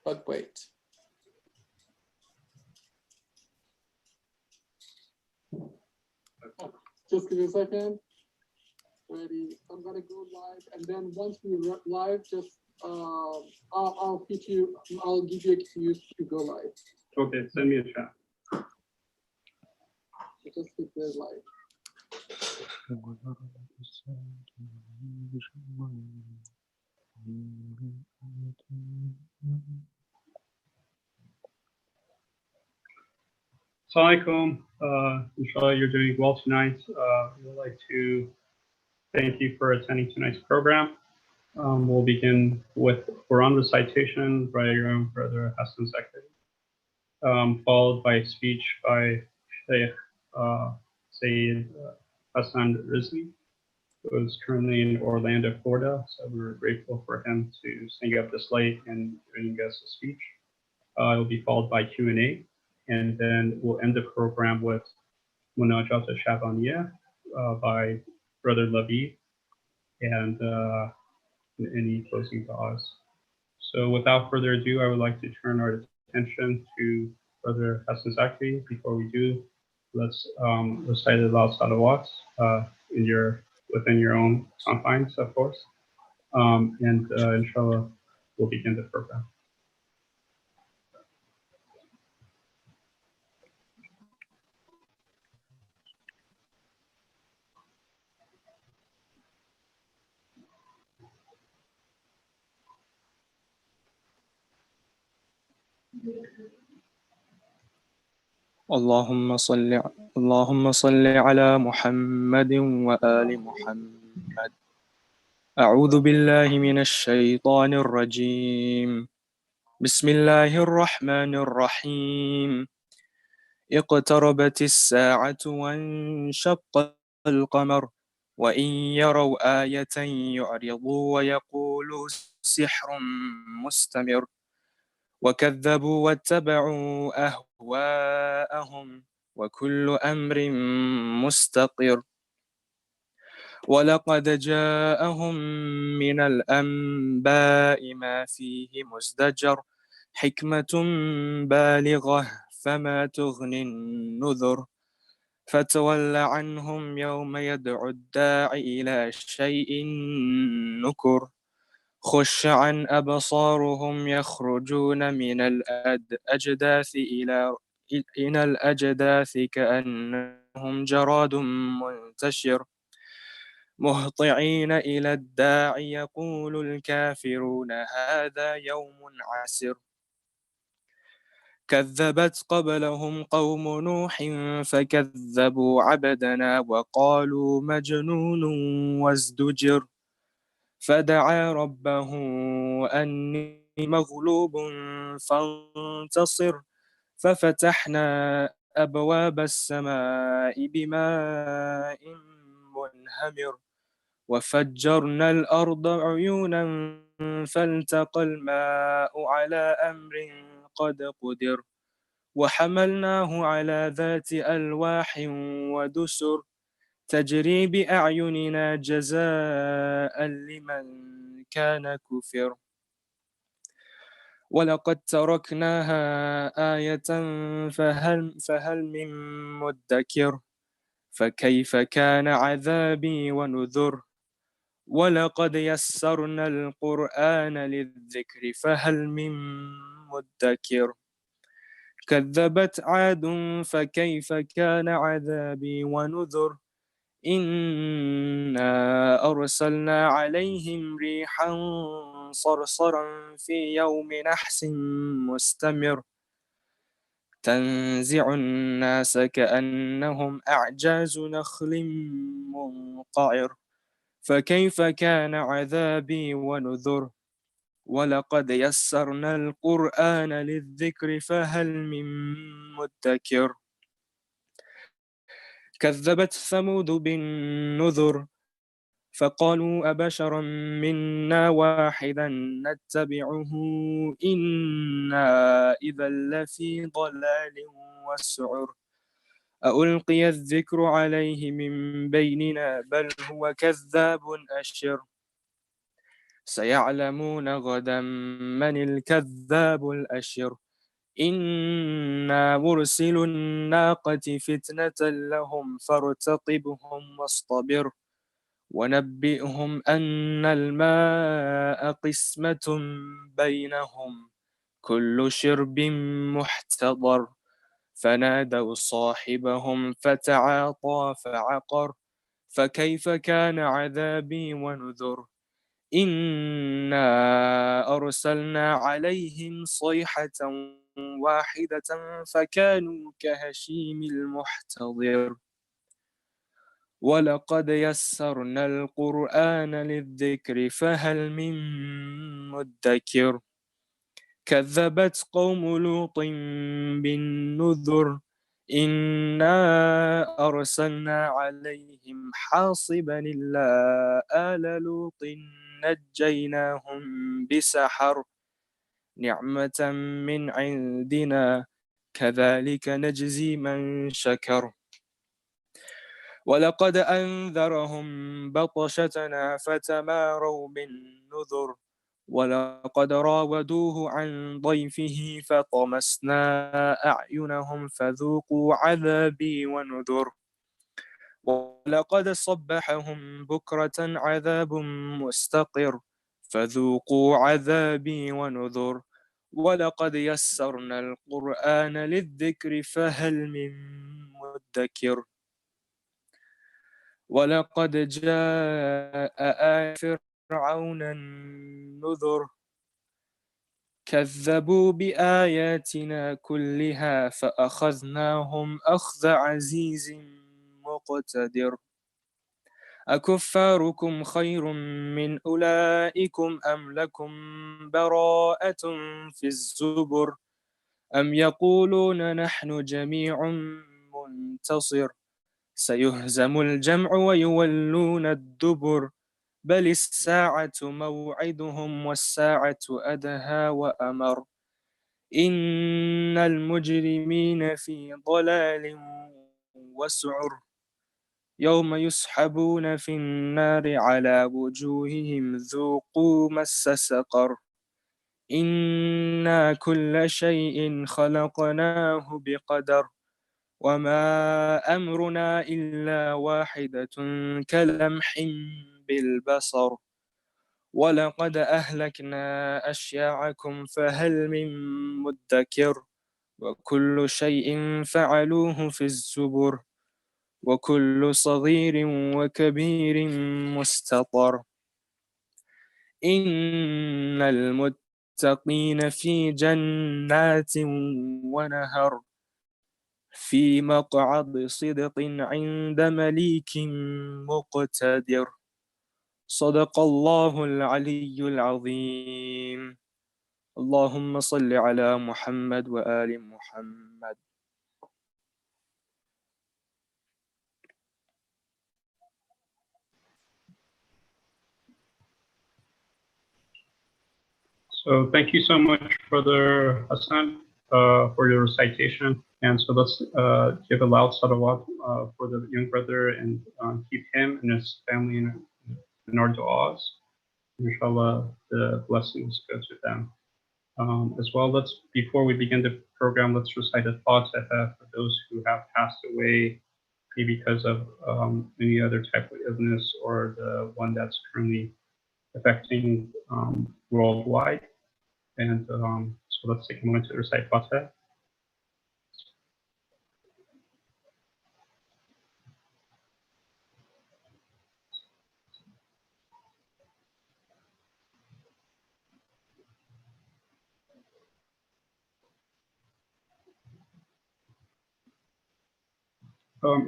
but wait. Just give me a second. Ready? I'm gonna go live, and then once we live, just I'll hit you. I'll give you a cue to go live. Okay, send me a chat. Just hit the live. Assalamualaikum. Inshallah, you're doing well tonight. We'd like to thank you for attending tonight's program. We'll begin with Quran recitation by your own brother Hassan Zakari, followed by a speech by Sheikh Sayyid Hassan Rizvi, who is currently in Orlando, Florida. So we're grateful for him to staying up this late and giving us a speech. It will be followed by Q&A, and then we'll end the program with Munajat al-Shabaniyah by Brother Lavi, and any closing thoughts. So without further ado, I would like to turn our attention to Brother Hassan Zakri. Before we do, let's recite the last salawat within your own confines, of course. And inshallah, we'll begin the program. اللهم صل على محمد وآل محمد. أعوذ بالله من الشيطان الرجيم. بسم الله الرحمن الرحيم. اقتربت الساعة وانشق القمر وإن يروا آية يعرضوا ويقولوا سحر مستمر وكذبوا واتبعوا أهواءهم وكل أمر مستقر ولقد جاءهم من الأنباء ما فيه مزدجر حكمة بالغة فما تغني النذر فتول عنهم يوم يدعو الداعي إلى شيء نكر خش عن أبصارهم يخرجون من الأجداث إلى الأجداث كأنهم جراد منتشر مهطعين إلى الداعي يقول الكافرون هذا يوم عسر كذبت قبلهم قوم نوح فكذبوا عبدنا وقالوا مجنون وازدجر فدعا ربه أني مغلوب فانتصر ففتحنا أبواب السماء بماء منهمر وفجرنا الأرض عيونا فالتقى الماء على أمر قد قدر وحملناه على ذات ألواح ودسر تجري بأعيننا جزاء لمن كان كفر ولقد تركناها آية فهل من مدكر فكيف كان عذابي ونذر ولقد يسرنا القرآن للذكر فهل من مدكر كذبت عاد فكيف كان عذابي ونذر إنا أرسلنا عليهم ريحا صرصرا في يوم نحس مستمر تنزع الناس كأنهم أعجاز نخل منقعر فكيف كان عذابي ونذر ولقد يسرنا القرآن للذكر فهل من مدكر كذبت ثمود بالنذر فقالوا أبشرا منا واحدا نتبعه إنا إذا لفي ضلال وسعر ألقي الذكر عليه من بيننا بل هو كذاب أشر سيعلمون غدا من الكذاب الأشر إنا مرسل الناقة فتنة لهم فارتقبهم واصطبر ونبئهم أن الماء قسمة بينهم كل شرب محتضر فنادوا صاحبهم فتعاطى فعقر فكيف كان عذابي ونذر إنا أرسلنا عليهم صيحة واحدة فكانوا كهشيم المحتضر ولقد يسرنا القرآن للذكر فهل من مدكر كذبت قوم لوط بالنذر إنا أرسلنا عليهم حاصبا إلا آل لوط نجيناهم بسحر نعمة من عندنا كذلك نجزي من شكر ولقد أنذرهم بطشتنا فتماروا بالنذر ولقد راودوه عن ضيفه فطمسنا أعينهم فذوقوا عذابي ونذر ولقد صبحهم بكرة عذاب مستقر فذوقوا عذابي ونذر ولقد يسرنا القرآن للذكر فهل من مدكر ولقد جاء آل فرعون النذر كذبوا بآياتنا كلها فأخذناهم أخذ عزيز مقتدر أكفاركم خير من أولئكم أم لكم براءة في الزبر أم يقولون نحن جميع منتصر سيهزم الجمع ويولون الدبر بل الساعة موعدهم والساعة أدهى وأمر إن المجرمين في ضلال وسعر يوم يسحبون في النار على وجوههم ذوقوا مس سقر إنا كل شيء خلقناه بقدر وما أمرنا إلا واحدة كلمح بالبصر ولقد أهلكنا أشياعكم فهل من مدكر وكل شيء فعلوه في الزبر وكل صغير وكبير مستطر إن المتقين في جنات ونهر في مقعد صدق عند مليك مقتدر صدق الله العلي العظيم اللهم صل على محمد وآل محمد. So thank you so much, Brother Hassan, for your recitation. And so let's give a loud salawat for the young brother and keep him and his family in our du'as. Inshallah, the blessings go to them. As well, before we begin the program, let's recite a Fatiha for those who have passed away, maybe because of any other type of illness or the one that's currently affecting worldwide. And so let's take a moment to recite Fatiha.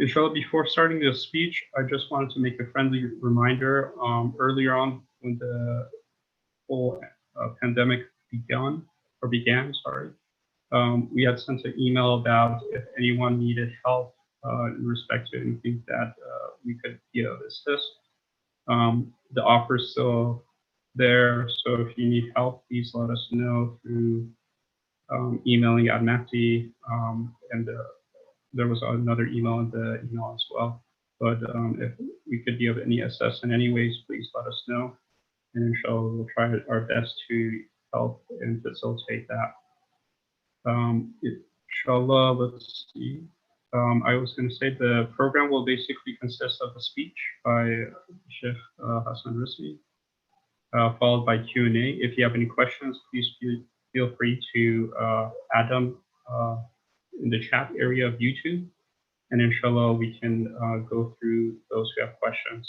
Inshallah, before starting the speech, I just wanted to make a friendly reminder. Earlier on, when the whole pandemic began, we had sent an email about if anyone needed help in respect to anything that we could assist. The offer is still there, so if you need help, please let us know through emailing Al-Mahdi, and there was another email in the email as well. But if we could be of any assistance in any ways, please let us know. and inshallah we'll try our best to help and facilitate that. Inshallah, let's see. I was going to say the program will basically consist of a speech by Sheikh Hassan Rizvi, followed by Q&A. If you have any questions, please feel free to add them in the chat area of YouTube, and inshallah we can go through those who have questions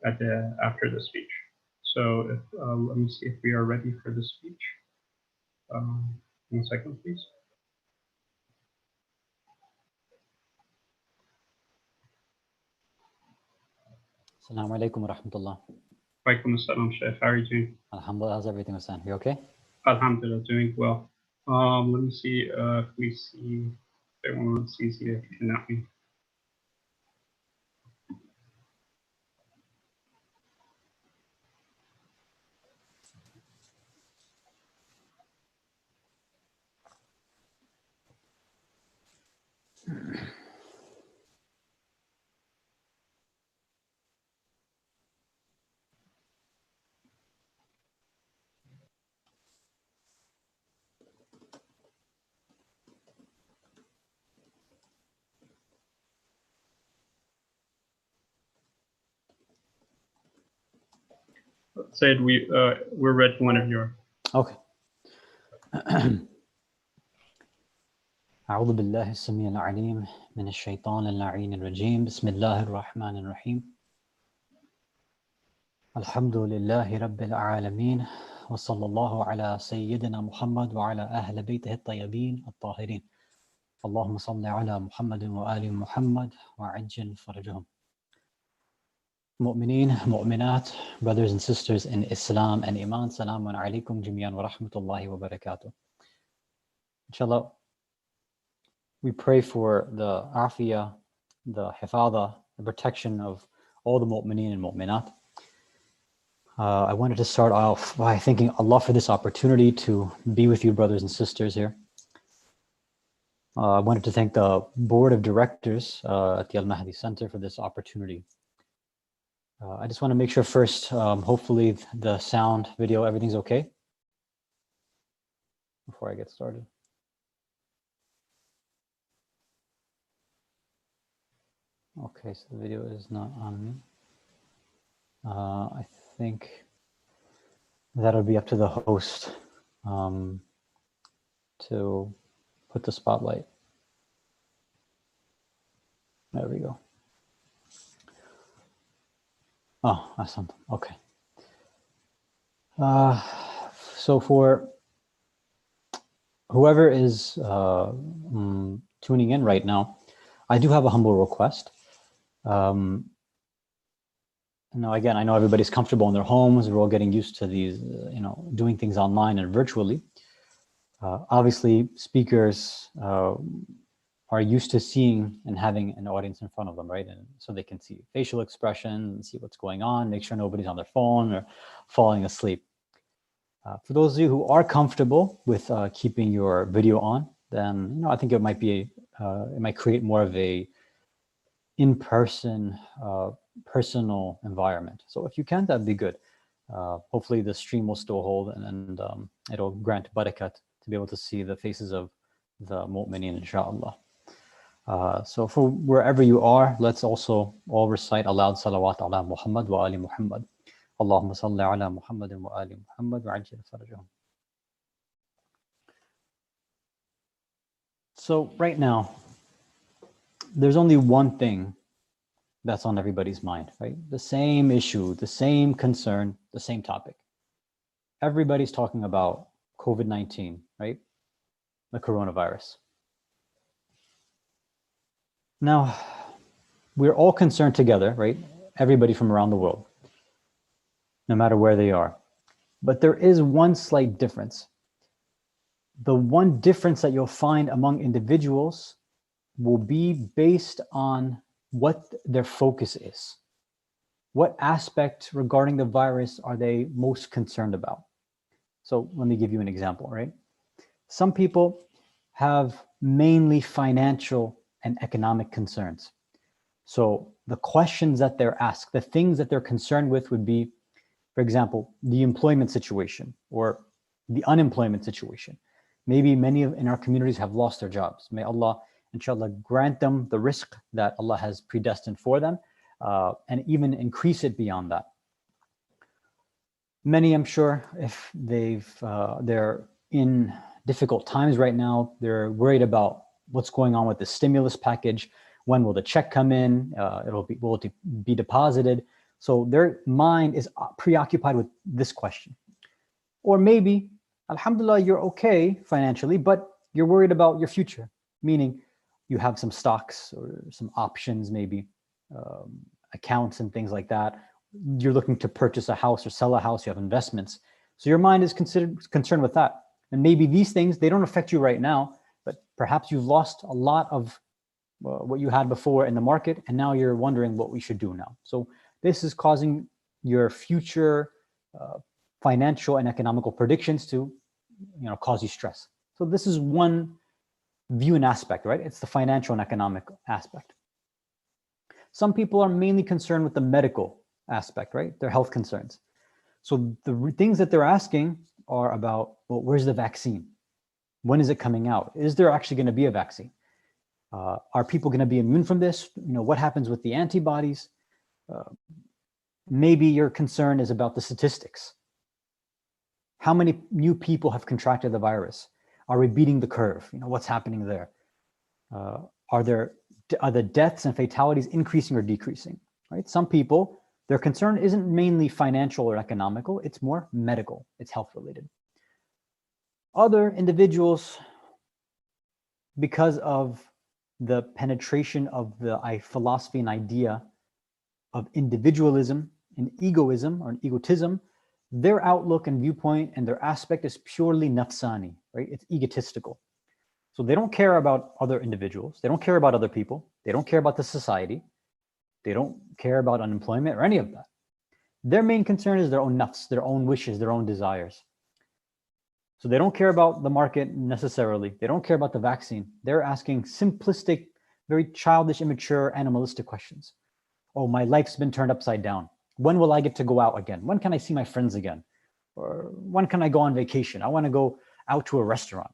after the speech. So let me see if we are ready for the speech. 1 second, please. Assalamu alaikum wa rahmatullah. Walaikum assalam, Sheikh. How are you doing? Alhamdulillah, how's everything, Hassan? You okay? Alhamdulillah, doing well. Let me see if we see if everyone sees you. If you can help me. Said we're ready whenever you are. Okay. أعوذ بالله السميع العليم من الشيطان اللعين الرجيم بسم الله الرحمن الرحيم الحمد لله رب العالمين وصلى الله على سيدنا محمد وعلى أهل بيته الطيبين الطاهرين اللهم صل على محمد وآل محمد وعجل فرجهم. Mu'mineen, mu'minat, brothers and sisters in Islam and Iman, salamun alaikum jami'an wa rahmatullahi wa barakatuh. Inshallah, we pray for the afiyah, the hifadha, the protection of all the mu'mineen and mu'minat. I wanted to start off by thanking Allah for this opportunity to be with you, brothers and sisters here. I wanted to thank the board of directors at the Al-Mahdi Center for this opportunity. I just want to make sure first, hopefully the sound, video, everything's okay before I get started. Okay, so the video is not on me. I think that'll be up to the host to put the spotlight. There we go. Oh, awesome. Okay. So for whoever is tuning in right now, I do have a humble request. Now, again, I know everybody's comfortable in their homes. We're all getting used to these, doing things online and virtually. Obviously, speakers are used to seeing and having an audience in front of them, right? And so they can see facial expression and see what's going on, make sure nobody's on their phone or falling asleep. For those of you who are comfortable with keeping your video on, then I think it might be it might create more of a in-person, personal environment. So if you can, that'd be good. Hopefully the stream will still hold and it'll grant barakat to be able to see the faces of the mu'mineen, inshallah. So for wherever you are, let's also all recite aloud salawat ala Muhammad wa ali Muhammad. Allahumma salli ala Muhammadin wa ali Muhammad wa ajil farajahum. So right now, there's only one thing that's on everybody's mind, right? The same issue, the same concern, the same topic. Everybody's talking about COVID-19, right? The coronavirus. Now, we're all concerned together, right? Everybody from around the world, no matter where they are. But there is one slight difference. The one difference that you'll find among individuals will be based on what their focus is. What aspect regarding the virus are they most concerned about? So let me give you an example, right? Some people have mainly financial and economic concerns. So the questions that they're asked, the things that they're concerned with would be, For example, the employment situation or the unemployment situation. Maybe many in our communities have lost their jobs. May Allah, inshallah, grant them the rizq that Allah has predestined for them, and even increase it beyond that. Many, I'm sure, if they're in difficult times right now, they're worried about what's going on with the stimulus package. When will the check come in? Will it be deposited? So their mind is preoccupied with this question. Or maybe, alhamdulillah, you're okay financially, but you're worried about your future, meaning you have some stocks or some options, maybe accounts and things like that. You're looking to purchase a house or sell a house, you have investments. So your mind is concerned with that. And maybe these things, they don't affect you right now, but perhaps you've lost a lot of what you had before in the market, and now you're wondering what we should do now. So this is causing your future financial and economical predictions to, cause you stress. So this is one view and aspect, right? It's the financial and economic aspect. Some people are mainly concerned with the medical aspect, right? Their health concerns. So the things that they're asking are about, well, where's the vaccine? When is it coming out? Is there actually going to be a vaccine? Are people going to be immune from this? What happens with the antibodies? Maybe your concern is about the statistics. How many new people have contracted the virus? Are we beating the curve? What's happening there? Are the deaths and fatalities increasing or decreasing? Right? Some people, their concern isn't mainly financial or economical, it's more medical, it's health related. Other individuals, because of the penetration of the philosophy and idea of individualism and egoism or egotism, their outlook and viewpoint and their aspect is purely nafsani, right? It's egotistical. So they don't care about other individuals. They don't care about other people. They don't care about the society. They don't care about unemployment or any of that. Their main concern is their own nafs, their own wishes, their own desires. So they don't care about the market necessarily. They don't care about the vaccine. They're asking simplistic, very childish, immature, animalistic questions. Oh, my life's been turned upside down. When will I get to go out again? When can I see my friends again? Or when can I go on vacation? I want to go out to a restaurant.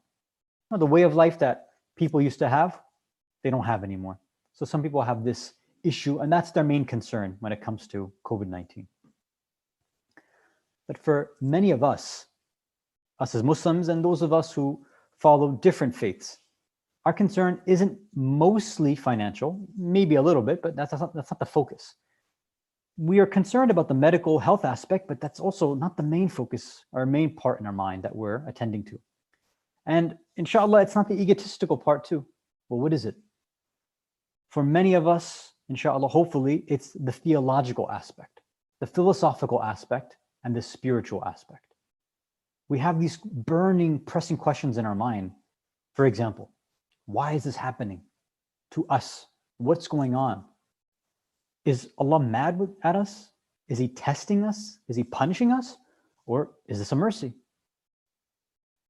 The way of life that people used to have, they don't have anymore. So some people have this issue, and that's their main concern when it comes to COVID-19. But for many of us as Muslims and those of us who follow different faiths, our concern isn't mostly financial, maybe a little bit, but that's not the focus. We are concerned about the medical health aspect, but that's also not the main focus or main part in our mind that we're attending to. And inshallah, it's not the egotistical part too. Well, what is it? For many of us, inshallah, hopefully, it's the theological aspect, the philosophical aspect, and the spiritual aspect. We have these burning, pressing questions in our mind. For example, why is this happening to us? What's going on? Is Allah mad at us? Is he testing us? Is he punishing us? Or is this a mercy?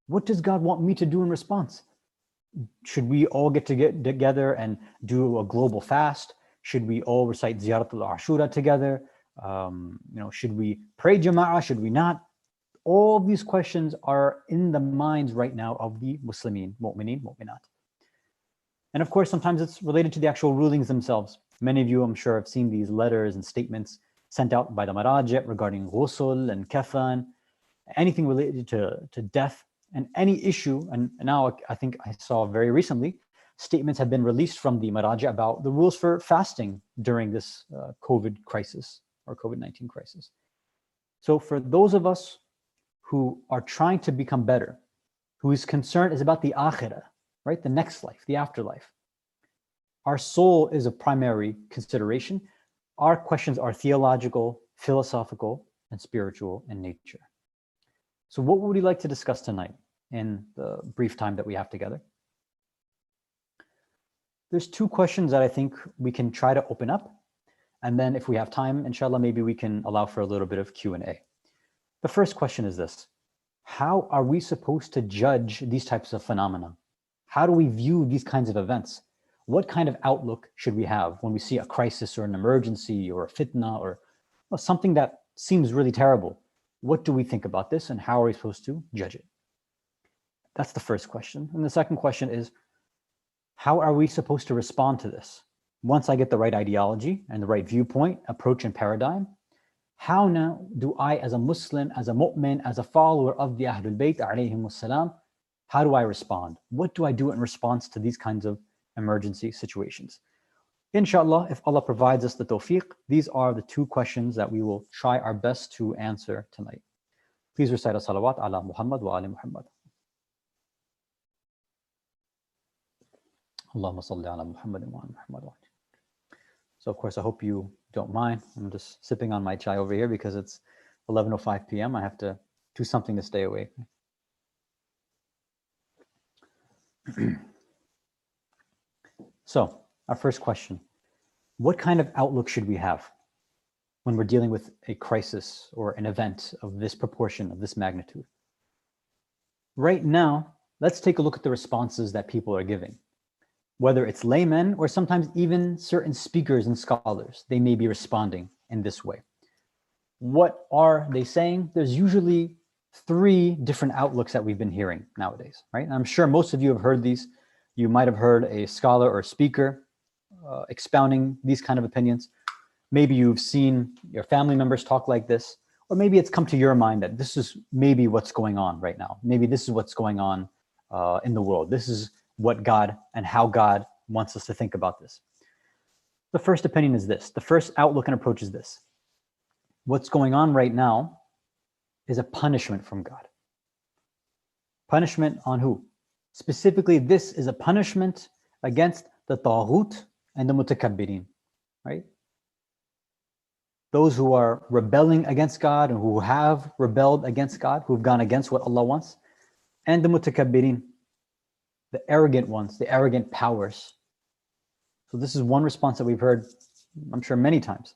What does God want me to do in response? Should we all get together and do a global fast? Should we all recite Ziyaratul Ashura together? Should we pray Jama'ah? Should we not? All of these questions are in the minds right now of the Muslimin, mu'mineen, mu'minat. And of course, sometimes it's related to the actual rulings themselves. Many of you, I'm sure, have seen these letters and statements sent out by the Maraji' regarding ghusl and kafan, anything related to death and any issue. And now I think I saw very recently, statements have been released from the Maraji' about the rules for fasting during this COVID crisis or COVID-19 crisis. So for those of us who are trying to become better, whose concern is about the akhirah, right? The next life, the afterlife. Our soul is a primary consideration. Our questions are theological, philosophical, and spiritual in nature. So what would we like to discuss tonight in the brief time that we have together? There's two questions that I think we can try to open up. And then if we have time, inshallah, maybe we can allow for a little bit of Q&A. The first question is this: how are we supposed to judge these types of phenomena? How do we view these kinds of events? What kind of outlook should we have when we see a crisis or an emergency or a fitna or something that seems really terrible. What do we think about this, and how are we supposed to judge it? That's the first question. And the second question is, how are we supposed to respond to this? Once I get the right ideology and the right viewpoint, approach, and paradigm, how now do I, as a Muslim, as a mu'min, as a follower of the Ahlul Bayt, alayhimus salam, how do I respond? What do I do in response to these kinds of emergency situations? Inshallah, if Allah provides us the tawfiq, these are the two questions that we will try our best to answer tonight. Please recite a salawat ala Muhammad wa ali Muhammad. Allahumma salli ala Muhammad wa ali Muhammad. So of course, I hope you don't mind. I'm just sipping on my chai over here because it's 11:05 p.m. I have to do something to stay awake. So, our first question, what kind of outlook should we have when we're dealing with a crisis or an event of this proportion, of this magnitude? Right now, let's take a look at the responses that people are giving. Whether it's laymen or sometimes even certain speakers and scholars, they may be responding in this way. What are they saying? There's usually three different outlooks that we've been hearing nowadays, right? And I'm sure most of you have heard these. You might have heard a scholar or a speaker expounding these kind of opinions. Maybe you've seen your family members talk like this, or maybe it's come to your mind that this is maybe what's going on right now. Maybe this is what's going on in the world. This is what God and how God wants us to think about this. The first opinion is this. The first outlook and approach is this. What's going on right now is a punishment from God. Punishment on who? Specifically, this is a punishment against the taghut and the mutakabbirin, right? Those who are rebelling against God and who have rebelled against God, who've gone against what Allah wants, and the mutakabbirin, the arrogant ones, the arrogant powers. So this is one response that we've heard, I'm sure, many times.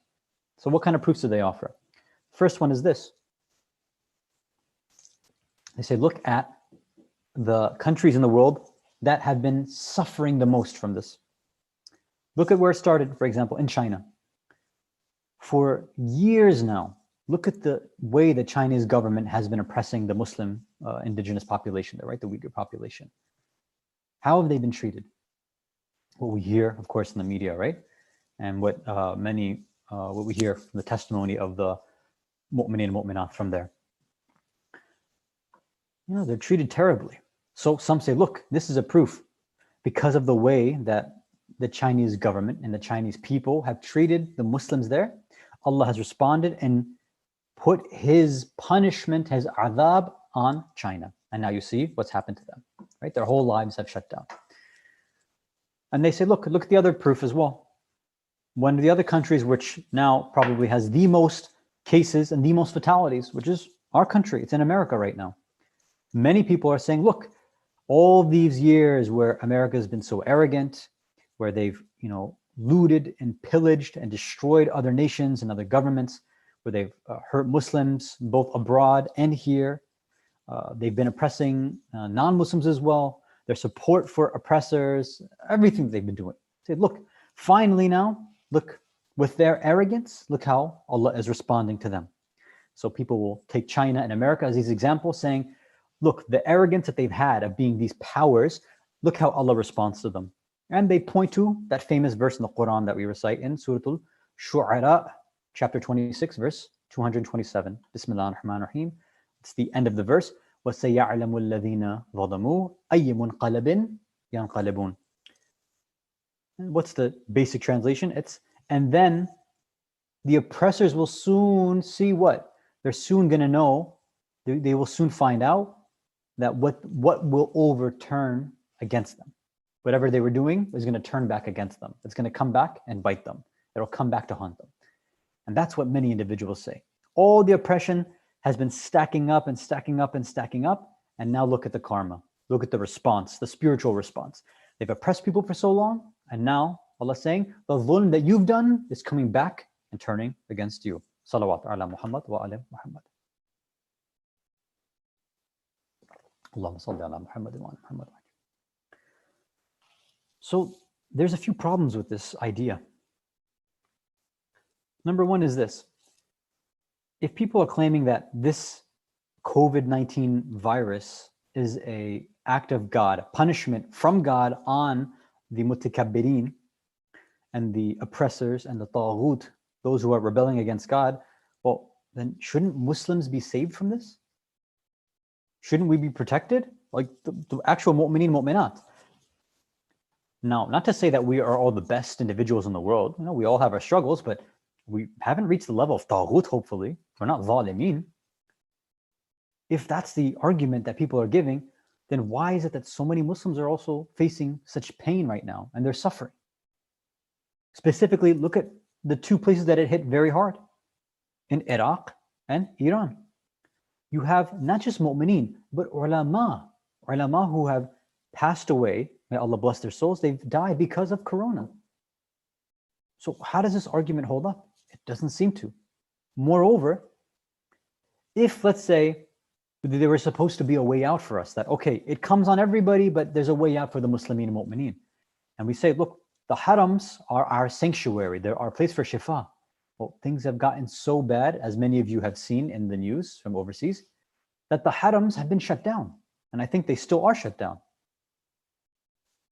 So what kind of proofs do they offer? First one is this. They say, look at the countries in the world that have been suffering the most from this. Look at where it started, for example, in China. For years now, look at the way the Chinese government has been oppressing the Muslim indigenous population there, right? The Uyghur population. How have they been treated? What we hear, of course, in the media, right? And what what we hear from the testimony of the mu'minin and mu'minat from there. You know, they're treated terribly. So some say, look, this is a proof because of the way that the Chinese government and the Chinese people have treated the Muslims there. Allah has responded and put his punishment, his adhab on China. And now you see what's happened to them, right? Their whole lives have shut down. And they say, look at the other proof as well. One of the other countries which now probably has the most cases and the most fatalities, which is our country. It's in America right now. Many people are saying, look, all these years where America has been so arrogant, where they've, looted and pillaged and destroyed other nations and other governments, where they've hurt Muslims both abroad and here. They've been oppressing non-Muslims as well. Their support for oppressors, everything they've been doing. Say, look, finally now, look, with their arrogance, look how Allah is responding to them. So people will take China and America as these examples, saying, look, the arrogance that they've had of being these powers, look how Allah responds to them. And they point to that famous verse in the Quran that we recite in Surah Al-Shu'ara, chapter 26, verse 227. Bismillah ar-Rahman ar-Rahim. It's the end of the verse. وَسَيَعْلَمُ الَّذِينَ ظَلَمُوا أَيَّ مُنْقَلَبٍ يَنْقَلِبُونَ. What's the basic translation? It's, and then the oppressors will soon see what? They're soon going to know, they will soon find out that what will overturn against them. Whatever they were doing is going to turn back against them. It's going to come back and bite them. It'll come back to haunt them. And that's what many individuals say. All the oppression has been stacking up and stacking up and stacking up. And now look at the karma. Look at the response, the spiritual response. They've oppressed people for so long. And now Allah is saying, the dhulm that you've done is coming back and turning against you. Salawat ala Muhammad wa ala Muhammad. Allahumma salli ala Muhammad wa ala Muhammad. So there's a few problems with this idea. Number one is this. if people are claiming that this COVID-19 virus is a act of God, a punishment from God on the mutakabbirin and the oppressors and the taghut, those who are rebelling against God, well, then shouldn't Muslims be saved from this? Shouldn't we be protected? Like the actual mu'mineen, mu'minat. Now, not to say that we are all the best individuals in the world. You know, we all have our struggles, but we haven't reached the level of taghut, hopefully. We're not zalimeen. If that's the argument that people are giving, then why is it that so many Muslims are also facing such pain right now and they're suffering? Specifically, look at the two places that it hit very hard, in Iraq and Iran. You have not just mu'mineen, but ulama who have passed away. May Allah bless their souls. They've died because of corona. So how does this argument hold up? It doesn't seem to. Moreover, if, let's say, there was supposed to be a way out for us, that, okay, it comes on everybody, but there's a way out for the Muslimin and mu'mineen. And we say, look, the harams are our sanctuary. They're our place for shifa. Well, things have gotten so bad, as many of you have seen in the news from overseas, that the harams have been shut down. And I think they still are shut down.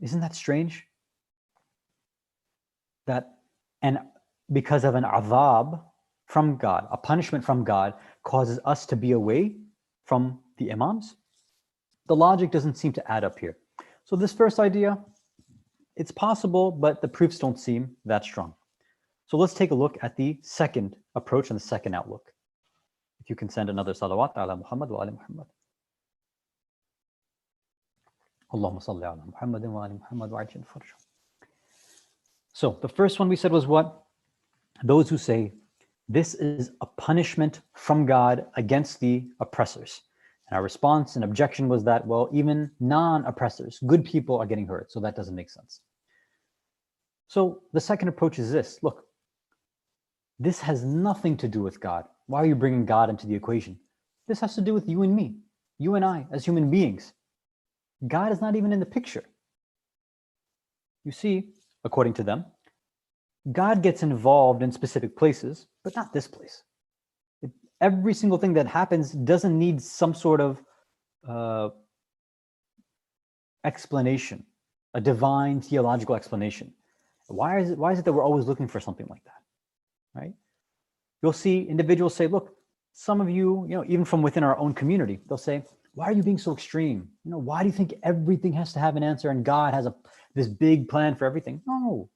Isn't that strange? That, and because of an azab from God, a punishment from God, causes us to be away from the imams? The logic doesn't seem to add up here. So this first idea, it's possible, but the proofs don't seem that strong. So let's take a look at the second approach and the second outlook. If you can send another salawat ala Muhammad wa ala Muhammad. Allahumma salli ala Muhammadin wa ala Muhammad wa ajil farja. So the first one we said was what? Those who say this is a punishment from God against the oppressors. And our response and objection was that, well, even non-oppressors, good people are getting hurt, so that doesn't make sense. So the second approach is this. Look, this has nothing to do with God. Why are you bringing God into the equation? This has to do with you and me, you and I as human beings. God is not even in the picture. You see, according to them, God gets involved in specific places, but not this place. Every single thing that happens doesn't need some sort of explanation, a divine theological explanation. Why is it that we're always looking for something like that, right? You'll see individuals say, look, some of you, even from within our own community, they'll say, why are you being so extreme? Why do you think everything has to have an answer and God has this big plan for everything? No.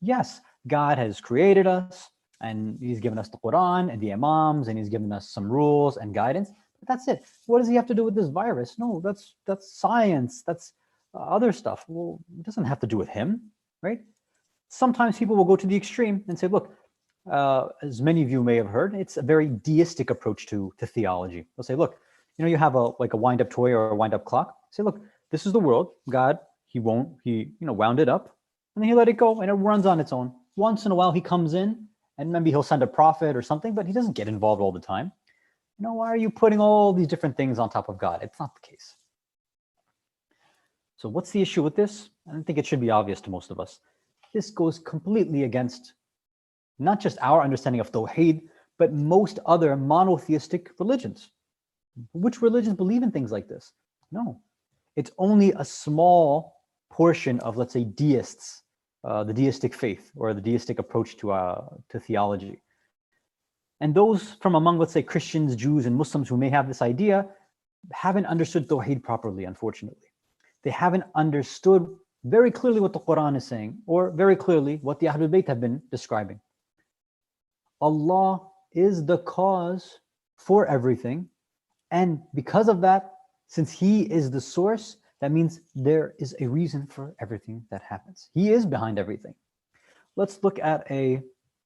Yes, God has created us and he's given us the Quran and the Imams and he's given us some rules and guidance. But that's it. What does he have to do with this virus? No, that's science. That's other stuff. Well, it doesn't have to do with him, right? Sometimes people will go to the extreme and say, look, as many of you may have heard, it's a very deistic approach to theology. They'll say, look, you have a wind-up toy or a wind-up clock. Say, look, this is the world. God, he wound it up and then he let it go and it runs on its own. Once in a while he comes in and maybe he'll send a prophet or something, but he doesn't get involved all the time. Why are you putting all these different things on top of God? It's not the case. So what's the issue with this? I don't think it should be obvious to most of us. This goes completely against not just our understanding of Tawheed, but most other monotheistic religions. Which religions believe in things like this? No. It's only a small portion of, let's say, deists, the deistic faith or the deistic approach to theology. And those from among, let's say, Christians, Jews, and Muslims who may have this idea haven't understood Tawheed properly, unfortunately. They haven't understood very clearly what the Quran is saying, or very clearly what the Ahlul Bayt have been describing. Allah is the cause for everything. And because of that, since he is the source, that means there is a reason for everything that happens. He is behind everything. Let's look at a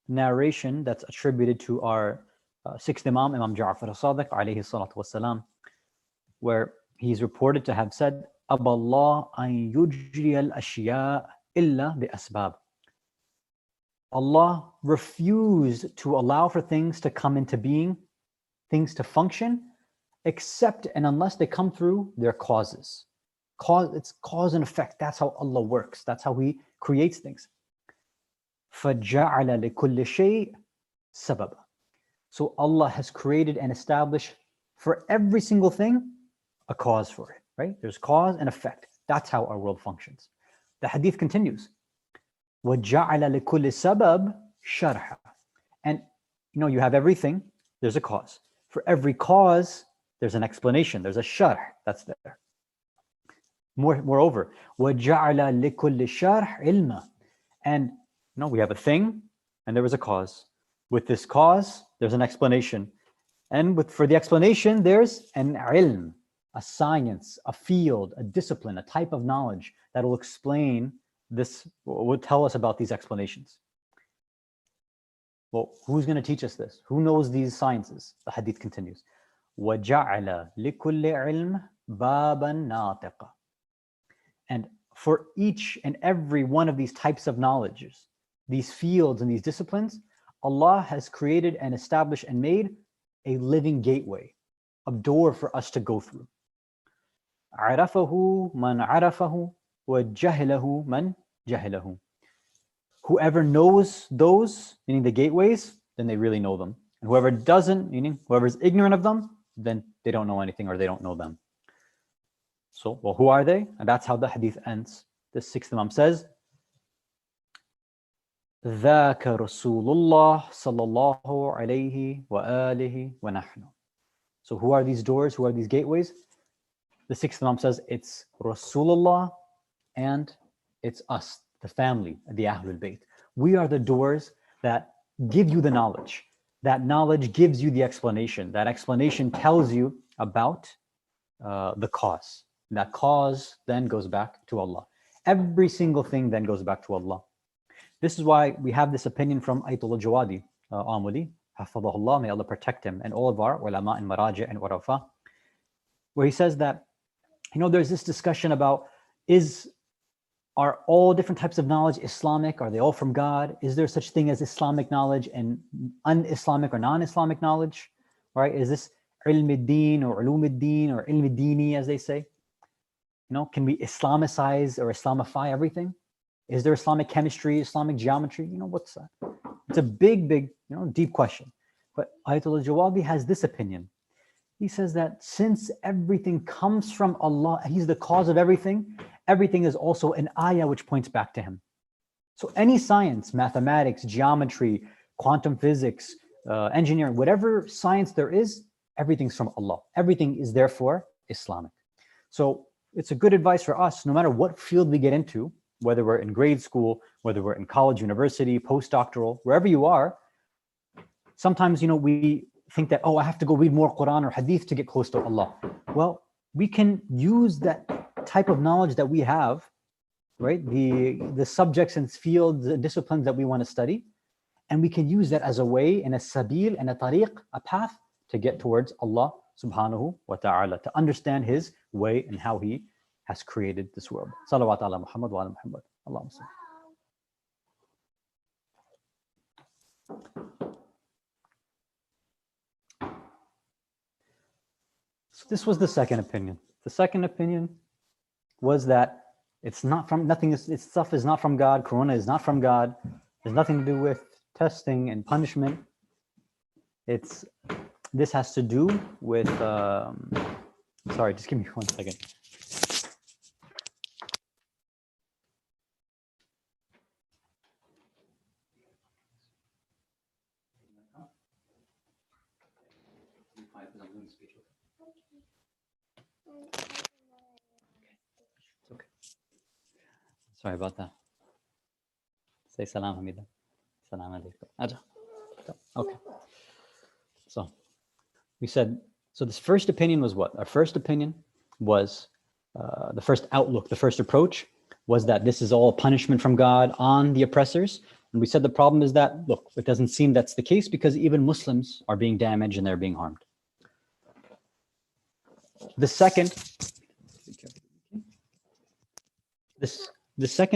narration that's attributed to our sixth Imam, Imam Ja'far al-Sadiq, alayhi salatu wasalam, where he's reported to have said, Aballah an yujri al-ashya illa bi asbab. Allah refused to allow for things to come into being, things to function, except and unless they come through their causes. It's cause and effect. That's how Allah works. That's how he creates things. فَجَعَلَ لِكُلِّ شَيْءٍ سَبَبًا. So Allah has created and established for every single thing a cause for it, right? There's cause and effect. That's how our world functions. The hadith continues. وَجَعَلَ لِكُلِّ سَبَبٍ شَرْحًا. And you have everything, there's a cause. For every cause, there's an explanation, there's a sharh that's there. Moreover, وَجَعَلَ لِكُلِّ شَرْحٍ عِلْمًا. And we have a thing and there was a cause. With this cause, there's an explanation. And for the explanation, there's an ilm, a science, a field, a discipline, a type of knowledge that will explain this, will tell us about these explanations. Well, who's going to teach us this? Who knows these sciences? The hadith continues. وَجَعَلَ لِكُلِّ عِلْمٍ بَابًا نَاطِقًا. And for each and every one of these types of knowledges, these fields and these disciplines, Allah has created and established and made a living gateway, a door for us to go through. عَرَفَهُ مَنْ عَرَفَهُ وَجَهِلَهُ مَنْ جَهِلَهُ. Whoever knows those, meaning the gateways, then they really know them. And whoever doesn't, meaning whoever's ignorant of them, then they don't know anything or they don't know them. So, well, who are they? And that's how the hadith ends. The sixth Imam says, ذَاكَ رَسُولُ اللَّهِ صَلَّى اللَّهُ عَلَيْهِ وَآلِهِ وَنَحْنُ. So who are these doors? Who are these gateways? The sixth Imam says it's Rasulullah and it's us, the family, the Ahlul Bayt. We are the doors that give you the knowledge. That knowledge gives you the explanation. That explanation tells you about the cause. That cause then goes back to Allah. Every single thing then goes back to Allah. This is why we have this opinion from Ayatollah Jawadi Amuli, Hafadahullah, may Allah protect him, and all of our ulama and maraji and urafa, where he says that, there's this discussion about are all different types of knowledge Islamic? Are they all from God? Is there such thing as Islamic knowledge and un-Islamic or non-Islamic knowledge? Right? Is this ilm ad-din or ulum ad-din or ilm ad-dini, as they say? Can we Islamicize or Islamify everything? Is there Islamic chemistry, Islamic geometry? What's that? It's a big, deep question. But Ayatollah Jawadi has this opinion. He says that since everything comes from Allah, He's the cause of everything, everything is also an ayah which points back to Him. So any science, mathematics, geometry, quantum physics, engineering, whatever science there is, everything's from Allah. Everything is therefore Islamic. So it's a good advice for us, no matter what field we get into, whether we're in grade school, whether we're in college, university, postdoctoral, wherever you are, sometimes, we think that, I have to go read more Quran or Hadith to get close to Allah. Well, we can use that type of knowledge that we have, right? The subjects and fields, the disciplines that we want to study, and we can use that as a way and a sabil and a tariq, a path to get towards Allah subhanahu wa ta'ala, to understand His way and how He has created this world. Salawat ala Muhammad wa ala Muhammad. Allahumma salli. So this was the second opinion. The second opinion was that it's not from nothing. It's stuff is not from God. Corona is not from God. There's nothing to do with testing and punishment. This has to do with. Sorry, just give me 1 second. Okay. Sorry about that. Say salam, Hamida. Salam alaikum. Okay. So we said, this first opinion was what? Our first opinion was the first outlook, the first approach was that this is all punishment from God on the oppressors. And we said the problem is that, look, it doesn't seem that's the case because even Muslims are being damaged and they're being harmed. The second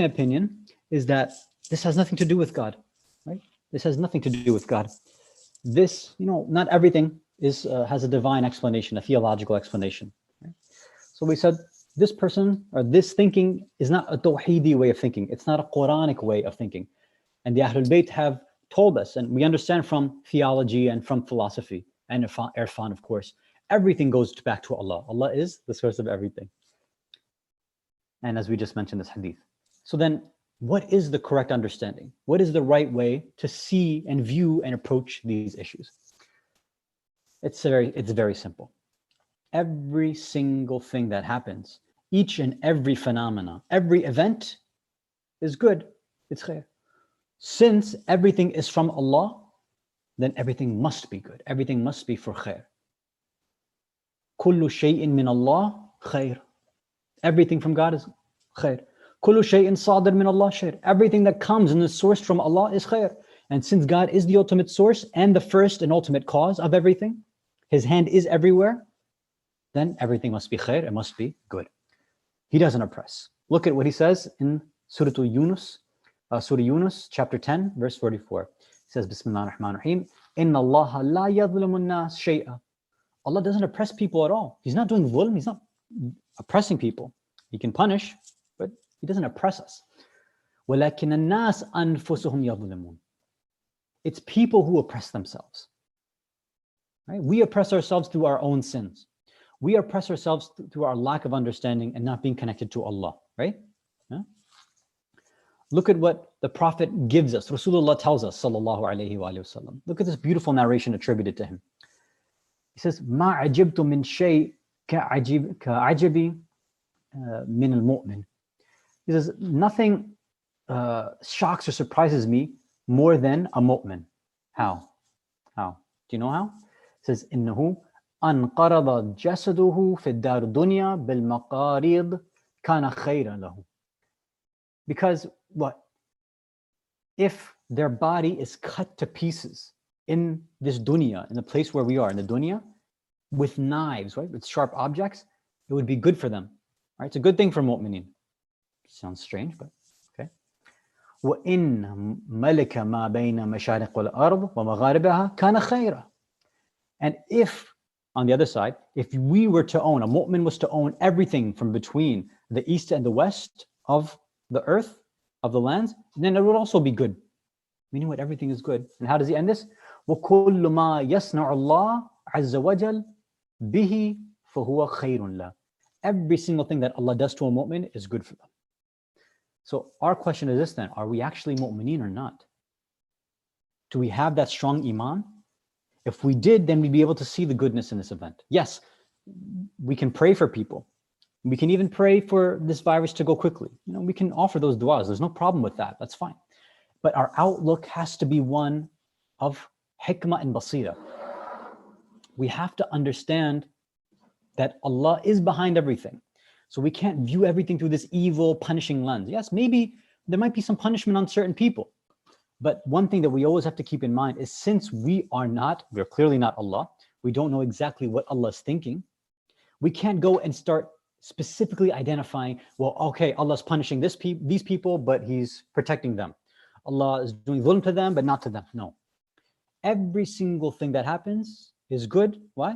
opinion is that this has nothing to do with God, right? This has nothing to do with God. This, not everything has a divine explanation, a theological explanation. Right? So we said this person or this thinking is not a tawheedi way of thinking. It's not a Quranic way of thinking. And the Ahlul Bayt have told us, and we understand from theology and from philosophy and irfan, of course, everything goes back to Allah. Allah is the source of everything. And as we just mentioned, this hadith. So then, what is the correct understanding? What is the right way to see and view and approach these issues? It's very simple. Every single thing that happens, each and every phenomena, every event is good. It's khair. Since everything is from Allah, then everything must be good. Everything must be for khair. Kullu shay'in min Allah khair. Everything from God is khair. Kullu shay'in sadir min Allah khair. Everything that comes and is sourced from Allah is khair. And since God is the ultimate source and the first and ultimate cause of everything, His hand is everywhere, then everything must be khair, it must be good. He doesn't oppress. Look at what he says in Surah Yunus, chapter 10, verse 44. He says, Bismillah ar-Rahman ar-Rahim, Inna Allah la yadhlimu an-nas shay'a. Allah doesn't oppress people at all. He's not doing dhulm, He's not oppressing people. He can punish, but He doesn't oppress us. وَلَكِنَّ النَّاسَ أَنفُسُهُمْ يَظْلِمُونَ. It's people who oppress themselves. Right? We oppress ourselves through our own sins. We oppress ourselves through our lack of understanding and not being connected to Allah, right? Yeah? Look at what the Prophet gives us. Rasulullah tells us, sallallahu alayhi wa sallam. Look at this beautiful narration attributed to him. He says, مَا عَجِبْتُ مِنْ شَيْءٍ كَعَجَبِ مِنَ الْمُؤْمِنِ. He says, nothing shocks or surprises me more than a mu'min. How? Do you know how? It says, إِنَّهُ أَنْقَرَضَ جَسَدُهُ فِي الدَّارِ الدُّنْيَا بِالْمَقَارِضِ كَانَ خَيْرًا لَهُ. Because what? If their body is cut to pieces in this dunya, in the place where we are, in the dunya, with knives, right, with sharp objects, it would be good for them. Right? It's a good thing for mu'mineen. Sounds strange, but okay. وَإِنْ مَلِكَ مَا بَيْنَ مَشَارِقِ الْأَرْضِ وَمَغَارِبِهَا كَانَ خَيْرًا. And if, on the other side, if we were to own, a mu'min was to own everything from between the east and the west of the earth, of the lands, then it would also be good. Meaning what? Everything is good. And how does he end this? وَكُلُّ مَا يَصْنَعُ اللَّهُ عَزَّ وَجَلَ بِهِ فَهُوَ خَيْرٌ لَهُ. Every single thing that Allah does to a mu'min is good for them. So our question is this then, are we actually mu'mineen or not? Do we have that strong iman? If we did, then we'd be able to see the goodness in this event. Yes, we can pray for people. We can even pray for this virus to go quickly. You know, we can offer those du'as. There's no problem with that. That's fine. But our outlook has to be one of hikmah and basira. We have to understand that Allah is behind everything. So we can't view everything through this evil, punishing lens. Yes, maybe there might be some punishment on certain people. But one thing that we always have to keep in mind is since we're clearly not Allah, we don't know exactly what Allah is thinking, we can't go and start specifically identifying, well, okay, Allah's punishing these people, but He's protecting them. Allah is doing dhulm to them, but not to them. No. Every single thing that happens is good. Why?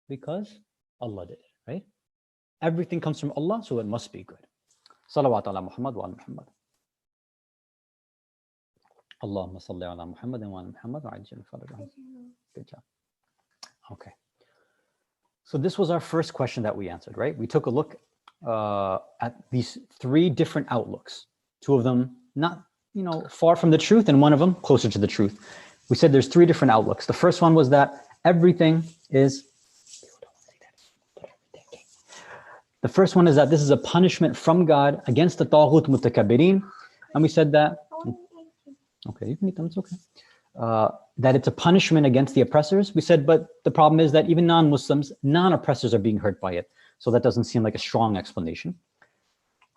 Because Allah did it, right? Everything comes from Allah, so it must be good. Salawat ala Muhammad wa ala Muhammad. Allahumma salli ala Muhammad wa ala Muhammad wa ajil farajahum. Good job. Okay. So this was our first question that we answered, right? We took a look at these three different outlooks. Two of them not, far from the truth, and one of them closer to the truth. We said there's three different outlooks. The first one was that everything is. The first one is that this is a punishment from God against the taghut mutakabbirin, and we said that. Okay, you can eat them. It's okay. That it's a punishment against the oppressors. We said, but the problem is that even non-Muslims, non-oppressors are being hurt by it. So that doesn't seem like a strong explanation.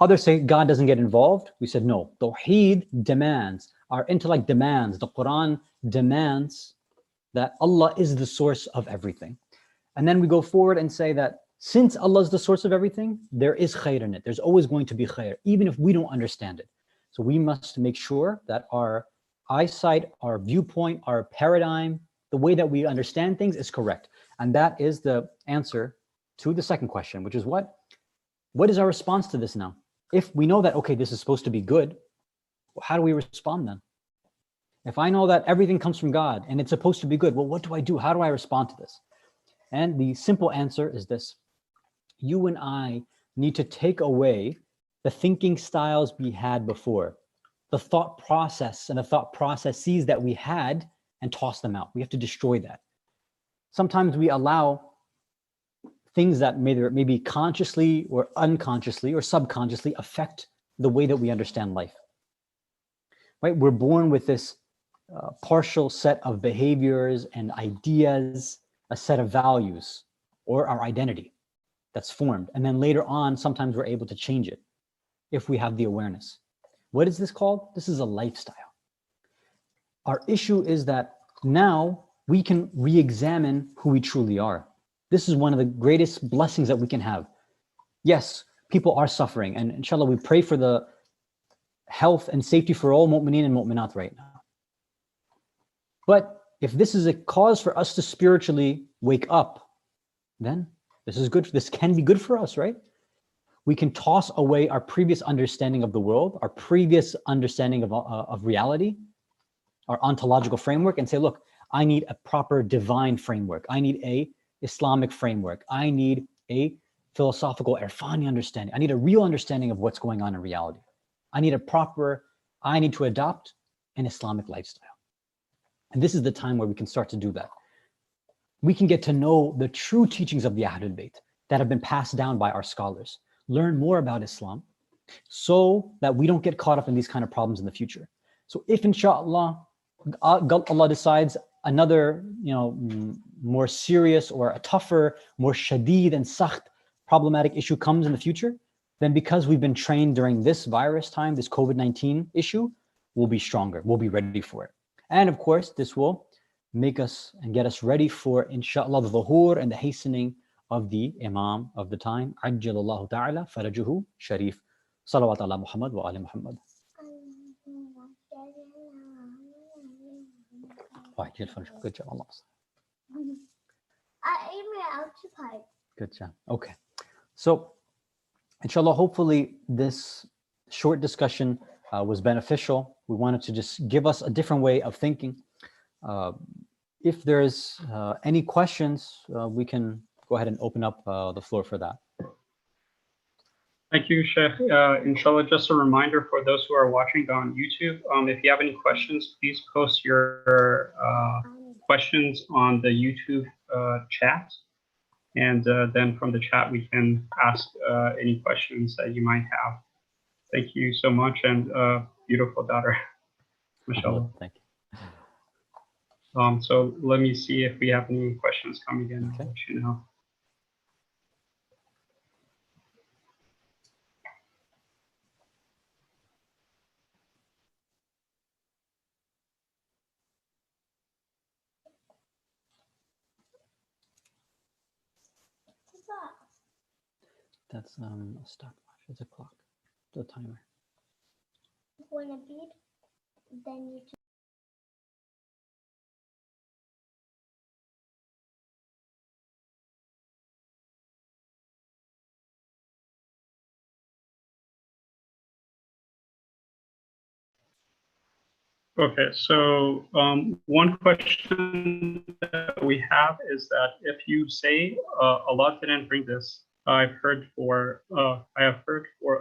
Others say God doesn't get involved. We said, no. Tawheed demands, our intellect demands, the Quran demands that Allah is the source of everything. And then we go forward and say that since Allah is the source of everything, there is khair in it. There's always going to be khair, even if we don't understand it. So we must make sure that our eyesight, our viewpoint, our paradigm, the way that we understand things is correct. And that is the answer to the second question, which is what? What is our response to this now? If we know that, okay, this is supposed to be good, how do we respond then? If I know that everything comes from God and it's supposed to be good, well, what do I do? How do I respond to this? And the simple answer is this. You and I need to take away the thinking styles we had before, the thought process and the thought processes that we had, and toss them out. We have to destroy that. Sometimes we allow things that maybe consciously or unconsciously or subconsciously affect the way that we understand life. Right? We're born with this partial set of behaviors and ideas, a set of values, or our identity that's formed. And then later on, sometimes we're able to change it if we have the awareness. What is this called? This is a lifestyle. Our issue is that now we can re-examine who we truly are. This is one of the greatest blessings that we can have. Yes, people are suffering, and inshallah, we pray for the health and safety for all mu'mineen and mu'minat right now. But if this is a cause for us to spiritually wake up, then this is good. This can be good for us, right? We can toss away our previous understanding of the world, our previous understanding of reality, our ontological framework, and say, look, I need a proper divine framework. I need a Islamic framework. I need a philosophical irfani understanding. I need a real understanding of what's going on in reality. I need to adopt an Islamic lifestyle. And this is the time where we can start to do that. We can get to know the true teachings of the Ahlul Bayt that have been passed down by our scholars, learn more about Islam so that we don't get caught up in these kind of problems in the future. So if inshallah, Allah decides another, more serious or a tougher, more shadeed and sakht problematic issue comes in the future, then because we've been trained during this virus time, this COVID-19 issue, we'll be stronger, we'll be ready for it. And of course, this will make us and get us ready for, inshallah, the dhuhur and the hastening of the Imam of the time, Ajjalallahu ta'ala farajuhu sharif. Salawat ala Muhammad wa ali Muhammad. Good job, Allah. I'm occupied. Good job. Okay. So, inshallah, hopefully this short discussion was beneficial. We wanted to just give us a different way of thinking. If there's any questions, we can go ahead and open up the floor for that. Thank you, Sheikh. Inshallah, just a reminder for those who are watching on YouTube, if you have any questions, please post your questions on the YouTube chat. And then from the chat, we can ask any questions that you might have. Thank you so much, and beautiful daughter, mashallah. Thank you. So let me see if we have any questions coming in. Okay. I'll let you know. That's a stopwatch. It's a clock. It's a timer. When a bead, then you just Okay, so one question that we have is that if you say Allah didn't bring this, I have heard for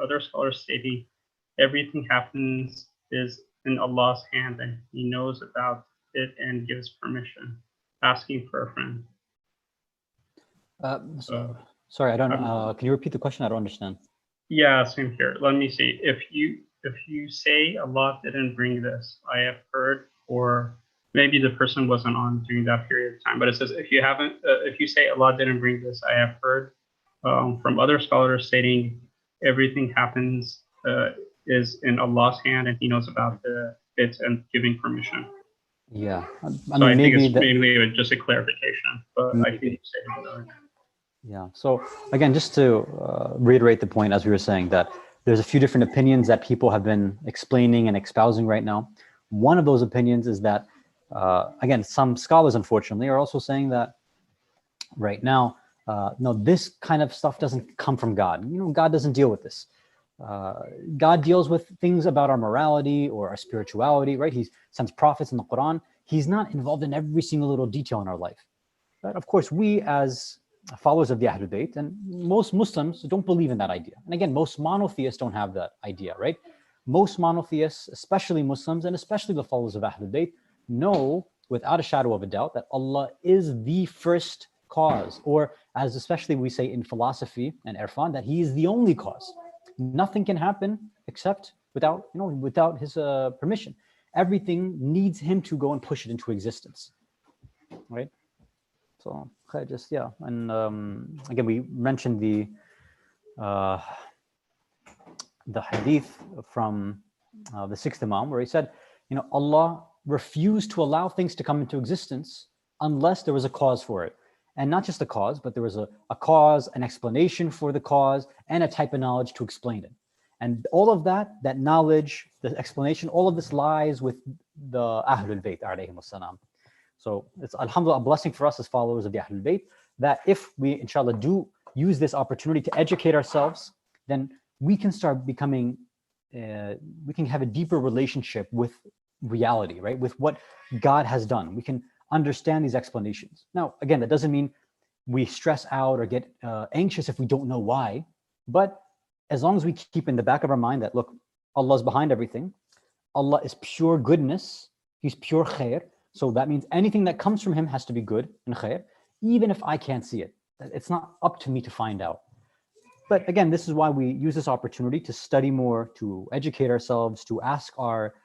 other scholars stating everything happens is in Allah's hand and He knows about it and gives permission, asking for a friend. Sorry, I don't. Can you repeat the question? I don't understand. Yeah, same here. Let me see. If you say Allah didn't bring this, I have heard, or maybe the person wasn't on during that period of time, but it says if you say Allah didn't bring this, I have heard from other scholars stating everything happens is in Allah's hand and He knows about it and giving permission. Yeah, So I think it's maybe just a clarification, but maybe. I think you said it. Yeah. So again, just to reiterate the point, as we were saying, that there's a few different opinions that people have been explaining and espousing right now. One of those opinions is that, again, some scholars, unfortunately, are also saying that right now, no, this kind of stuff doesn't come from God. God doesn't deal with this. God deals with things about our morality or our spirituality, right? He sends prophets in the Quran. He's not involved in every single little detail in our life. But of course, we as followers of the Ahlul Bayt, and most Muslims don't believe in that idea. And again, most monotheists don't have that idea, right? Most monotheists, especially Muslims, and especially the followers of Ahlul Bayt, know without a shadow of a doubt that Allah is the first cause, or as especially we say in philosophy and irfan, that He is the only cause. Nothing can happen except without His permission. Everything needs Him to go and push it into existence, right? So just and again, we mentioned the hadith from the sixth Imam, where he said, Allah refused to allow things to come into existence unless there was a cause for it. And not just a cause, but there was a cause, an explanation for the cause, and a type of knowledge to explain it. And all of that knowledge, the explanation, all of this lies with the Ahlul Bayt, alayhimus salam. So it's alhamdulillah a blessing for us as followers of the Ahlul Bayt that if we inshallah do use this opportunity to educate ourselves, then we can start becoming, we can have a deeper relationship with reality, right? With what God has done. We can understand these explanations. Now, again, that doesn't mean we stress out or get anxious if we don't know why, but as long as we keep in the back of our mind that, look, Allah's behind everything. Allah is pure goodness. He's pure khair. So that means anything that comes from Him has to be good and khair, even if I can't see it. It's not up to me to find out. But again, this is why we use this opportunity to study more, to educate ourselves, to ask our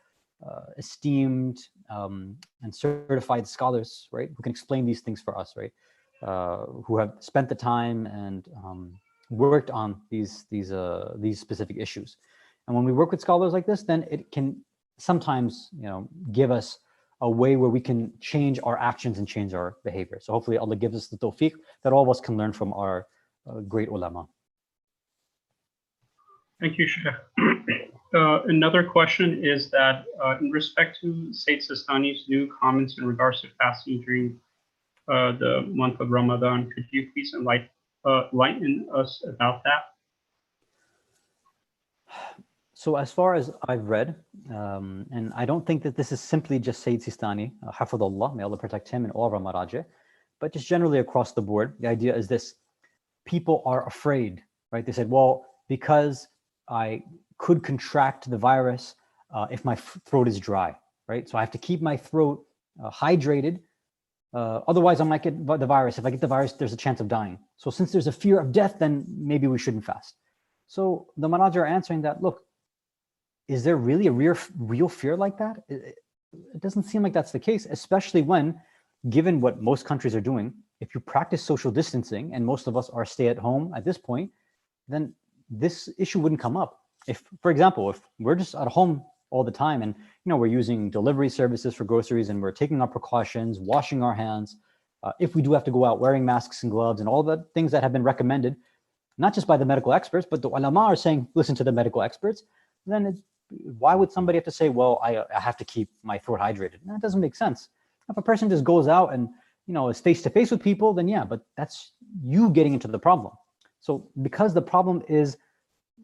esteemed and certified scholars, right, who can explain these things for us, right, who have spent the time and worked on these specific issues. And when we work with scholars like this, then it can sometimes, give us a way where we can change our actions and change our behavior. So hopefully Allah gives us the tawfiq that all of us can learn from our great ulama. Thank you, Sheikh. Another question is that in respect to Sayyid Sistani's new comments in regards to fasting during the month of Ramadan, could you please enlighten us about that? So as far as I've read, and I don't think that this is simply just Sayyid Sistani, Hafidullah, may Allah protect him and all of our marajih, but just generally across the board, the idea is this: people are afraid, right? They said, well, because I could contract the virus if my throat is dry, right? So I have to keep my throat hydrated. Otherwise, I might get the virus. If I get the virus, there's a chance of dying. So since there's a fear of death, then maybe we shouldn't fast. So the Manaj are answering that, look, is there really a real fear like that? It doesn't seem like that's the case, especially when, given what most countries are doing, if you practice social distancing, and most of us are stay at home at this point, then this issue wouldn't come up. If, for example, if we're just at home all the time and we're using delivery services for groceries and we're taking our precautions, washing our hands, if we do have to go out wearing masks and gloves and all the things that have been recommended, not just by the medical experts, but the ulama are saying, listen to the medical experts, then why would somebody have to say, well, I have to keep my throat hydrated? That doesn't make sense. If a person just goes out and is face to face with people, then yeah, but that's you getting into the problem. So because the problem is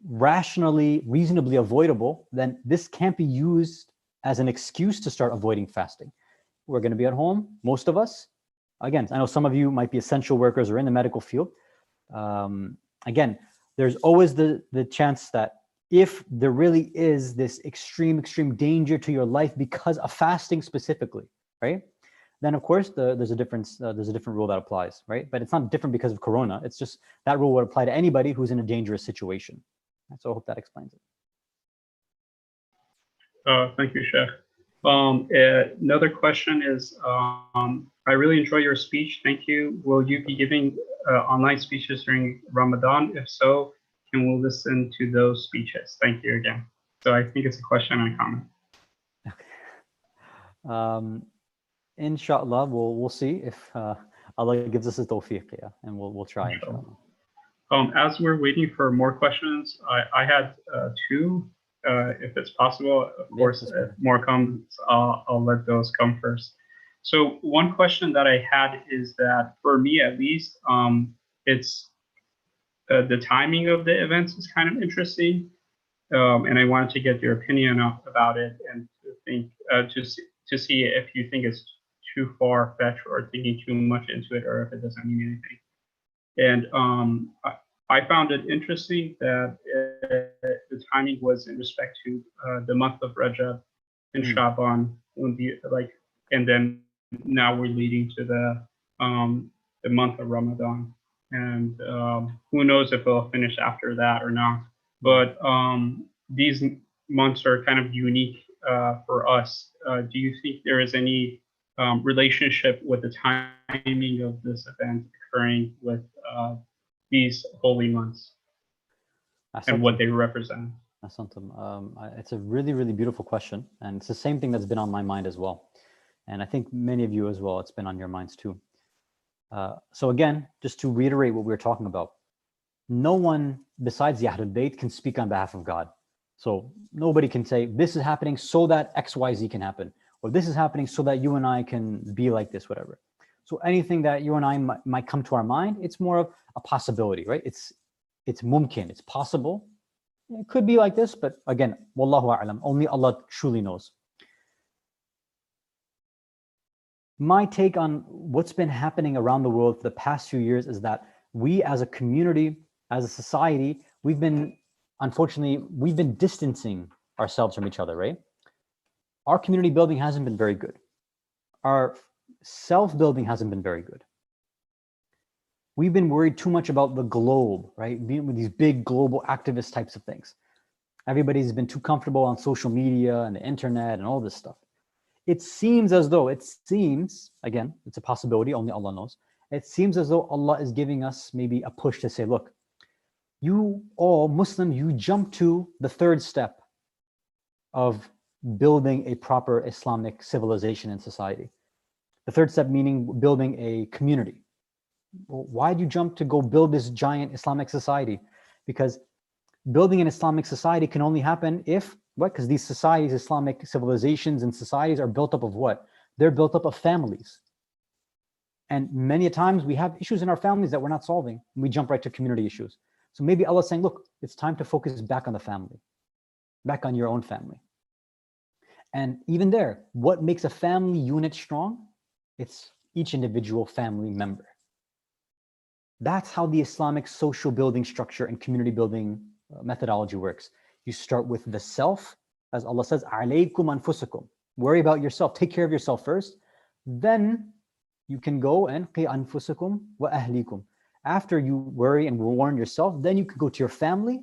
reasonably avoidable, then this can't be used as an excuse to start avoiding fasting. We're going to be at home, most of us. Again, I know some of you might be essential workers or in the medical field. Again, there's always the chance that if there really is this extreme danger to your life because of fasting specifically, right? Then of course there's a different rule that applies, right? But it's not different because of Corona. It's just that rule would apply to anybody who's in a dangerous situation. So I hope that explains it. Thank you, Sheikh. Another question is, I really enjoy your speech. Thank you. Will you be giving online speeches during Ramadan? If so, can we listen to those speeches? Thank you again. So I think it's a question and a comment. Inshallah, we'll see if Allah gives us a tawfiq, and we'll try. Inshallah. As we're waiting for more questions, I had two, if it's possible. Of course, if more comes, I'll let those come first. So one question that I had is that for me, at least, it's the timing of the events is kind of interesting. and I wanted to get your opinion about it and to see if you think it's too far-fetched or thinking too much into it, or if it doesn't mean anything. And I found it interesting that the timing was in respect to the month of Rajab and Shaban, and then now we're leading to the month of Ramadan, and who knows if it'll finish after that or not. But these months are kind of unique for us. Do you think there is any relationship with the timing of this event occurring with these holy months and what they represent? It's a really, really beautiful question. And it's the same thing that's been on my mind as well. And I think many of you as well, it's been on your minds too. So again, just to reiterate what we were talking about, no one besides the Ahlul Bayt can speak on behalf of God. So nobody can say, this is happening so that X, Y, Z can happen, or this is happening so that you and I can be like this, whatever. So anything that you and I might come to our mind, it's more of a possibility, right? It's mumkin, it's possible. It could be like this, but again, wallahu a'lam, only Allah truly knows. My take on what's been happening around the world for the past few years is that we as a community, as a society, unfortunately, we've been distancing ourselves from each other, right? Our community building hasn't been very good. Our self-building hasn't been very good. We've been worried too much about the globe, right? Being with these big global activist types of things. Everybody's been too comfortable on social media and the internet and all this stuff. It seems, again, it's a possibility, only Allah knows. It seems as though Allah is giving us maybe a push to say, look, you all Muslims, you jump to the third step of building a proper Islamic civilization and society. The third step meaning building a community. Well, why do you jump to go build this giant Islamic society? Because building an Islamic society can only happen if, what? Because these societies, Islamic civilizations and societies are built up of what? They're built up of families. And many a times we have issues in our families that we're not solving. And we jump right to community issues. So maybe Allah's saying, look, it's time to focus back on the family, back on your own family. And even there, what makes a family unit strong? It's each individual family member. That's how the Islamic social building structure and community building methodology works. You start with the self, as Allah says, alaykum anfusakum. Worry about yourself, take care of yourself first. Then you can go and qi anfusakum wa ahlikum. After you worry and warn yourself, then you can go to your family.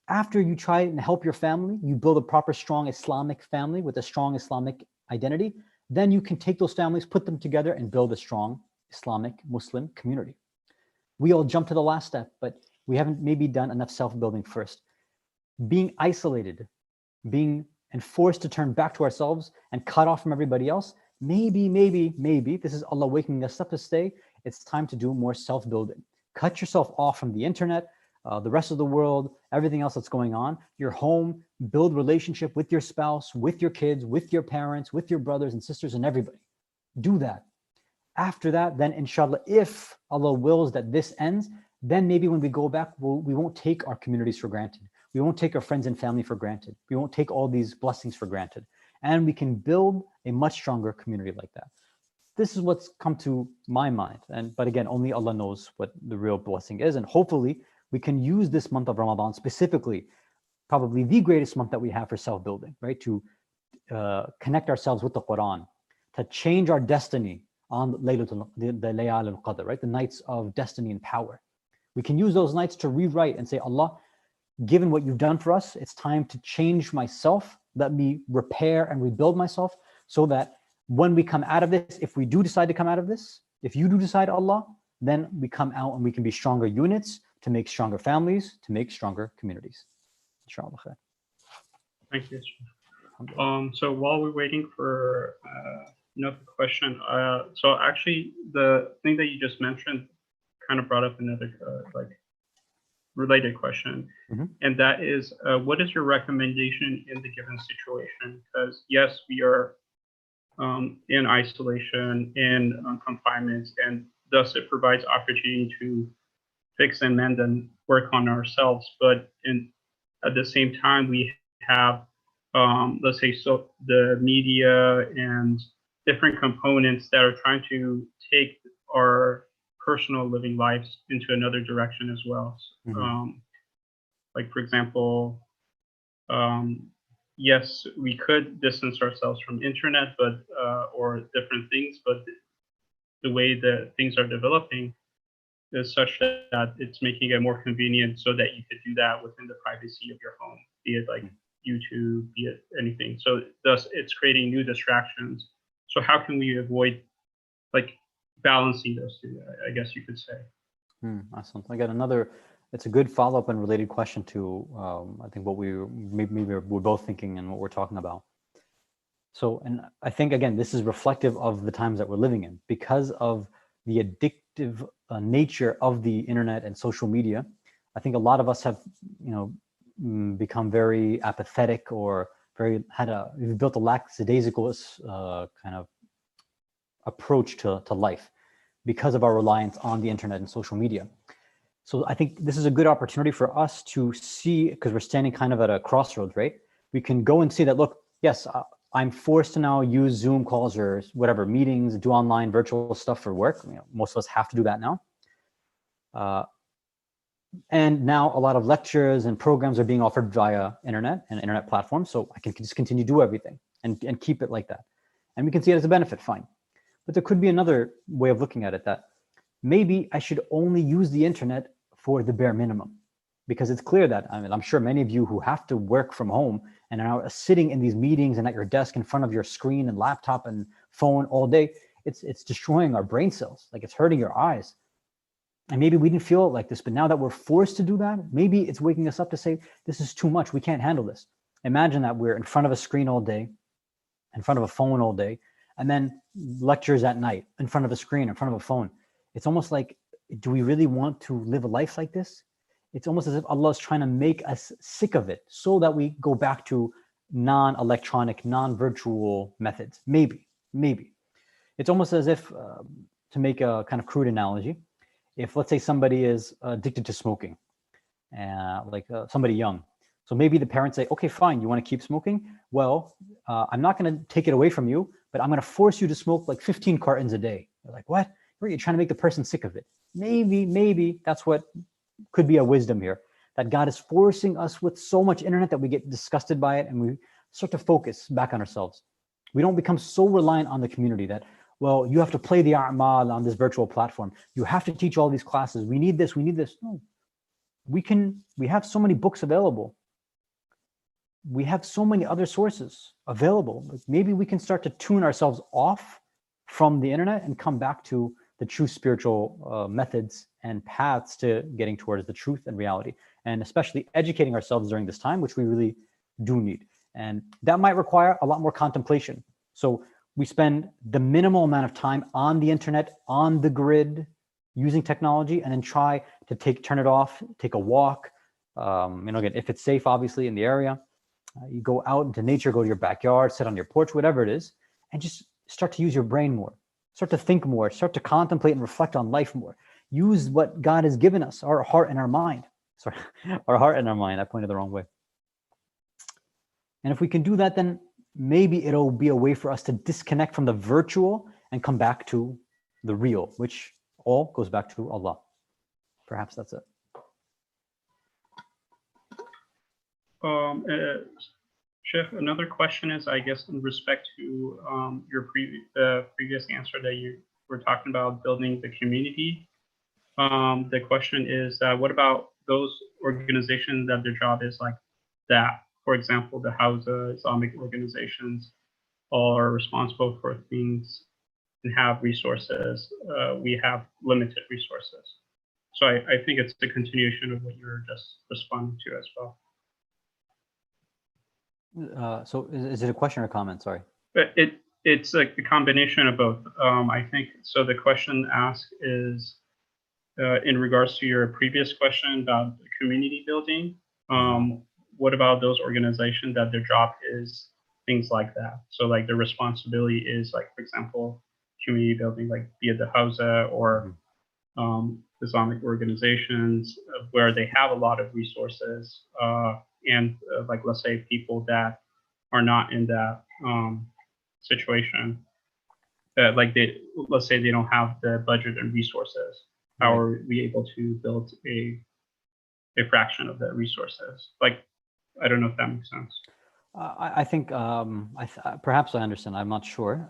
After you try and help your family, you build a proper, strong Islamic family with a strong Islamic identity. Then you can take those families, put them together, and build a strong Islamic Muslim community. We all jump to the last step, but we haven't maybe done enough self-building first. Being isolated, being forced to turn back to ourselves and cut off from everybody else, maybe, this is Allah waking us up to say, it's time to do more self-building. Cut yourself off from the internet, the rest of the world, everything else that's going on, your home, build relationship with your spouse, with your kids, with your parents, with your brothers and sisters and everybody. Do that. After that, then inshallah, if Allah wills that this ends, then maybe when we go back, we won't take our communities for granted. We won't take our friends and family for granted. We won't take all these blessings for granted. And we can build a much stronger community like that. This is what's come to my mind. But again, only Allah knows what the real blessing is. And hopefully we can use this month of Ramadan specifically, probably the greatest month that we have for self-building, right? To connect ourselves with the Quran, to change our destiny on the Layal al-Qadr, right? The nights of destiny and power. We can use those nights to rewrite and say, Allah, given what you've done for us, it's time to change myself. Let me repair and rebuild myself so that when we come out of this, if we do decide to come out of this, if you do decide, Allah, then we come out and we can be stronger units to make stronger families, to make stronger communities. Inshallah khair. Thank you. So while we're waiting for another question, so actually the thing that you just mentioned kind of brought up another related question, and that is, what is your recommendation in the given situation? Because yes, we are in isolation, in confinement, and thus it provides opportunity to fix and mend and work on ourselves. But at the same time, we have, let's say, so the media and different components that are trying to take our personal living lives into another direction as well. Like, for example, yes, we could distance ourselves from internet, but or different things, but the way that things are developing is such that it's making it more convenient so that you could do that within the privacy of your home, be it like YouTube, be it anything. So thus it's creating new distractions. So how can we avoid like balancing those two, I guess you could say. Awesome. I got another, it's a good follow-up and related question to, I think what maybe we're both thinking and what we're talking about. So, and I think, again, this is reflective of the times that we're living in because of the addictive nature of the internet and social media. I think a lot of us have, become very apathetic or we've built a lackadaisical kind of approach to life because of our reliance on the internet and social media. So I think this is a good opportunity for us to see, because we're standing kind of at a crossroads, right? We can go and see that, look, yes, I'm forced to now use Zoom calls or whatever, meetings, do online virtual stuff for work. Most of us have to do that now. And now a lot of lectures and programs are being offered via internet and internet platforms. So I can just continue to do everything and keep it like that. And we can see it as a benefit, fine. But there could be another way of looking at it, that maybe I should only use the internet for the bare minimum, because it's clear that, I'm sure many of you who have to work from home and are now sitting in these meetings and at your desk in front of your screen and laptop and phone all day, it's destroying our brain cells, like it's hurting your eyes. And maybe we didn't feel like this, but now that we're forced to do that, maybe it's waking us up to say, this is too much, we can't handle this. Imagine that we're in front of a screen all day, in front of a phone all day, and then lectures at night in front of a screen, in front of a phone. It's almost like, do we really want to live a life like this? It's almost as if Allah is trying to make us sick of it so that we go back to non-electronic, non-virtual methods. Maybe. It's almost as if, to make a kind of crude analogy, if let's say somebody is addicted to smoking, somebody young. So maybe the parents say, okay, fine, you want to keep smoking? Well, I'm not going to take it away from you, but I'm going to force you to smoke like 15 cartons a day. They're like, what? You're trying to make the person sick of it. Maybe that's what could be a wisdom here, that God is forcing us with so much internet that we get disgusted by it and we start to focus back on ourselves. We don't become so reliant on the community that, well, you have to play the a'mal on this virtual platform. You have to teach all these classes. We need this. No, we have so many books available. We have so many other sources available. Like maybe we can start to tune ourselves off from the internet and come back to the true spiritual methods and paths to getting towards the truth and reality, and especially educating ourselves during this time, which we really do need. And that might require a lot more contemplation. So we spend the minimal amount of time on the internet, on the grid, using technology, and then try to turn it off, take a walk. Again, if it's safe, obviously, in the area, you go out into nature, go to your backyard, sit on your porch, whatever it is, and just start to use your brain more. Start to think more, start to contemplate and reflect on life more. Use what God has given us, our heart and our mind. Sorry, our heart and our mind, I pointed the wrong way. And if we can do that, then maybe it'll be a way for us to disconnect from the virtual and come back to the real, which all goes back to Allah. Perhaps that's it. Sheikh, another question is, I guess, in respect to your previous answer that you were talking about building the community. The question is, what about those organizations that their job is like that? For example, the Hausa Islamic organizations are responsible for things and have resources. We have limited resources. So I think it's the continuation of what you were just responding to as well. So is it a question or a comment? Sorry. It's like a combination of both. I think so. The question asked is in regards to your previous question about community building. What about those organizations that their job is things like that? So like the responsibility is like, for example, community building, like be it the Hausa or Islamic organizations where they have a lot of resources, and like, let's say, people that are not in that situation, like let's say they don't have the budget and resources. How are we able to build a fraction of the resources? Like, I don't know if that makes sense. I think perhaps I understand. I'm not sure.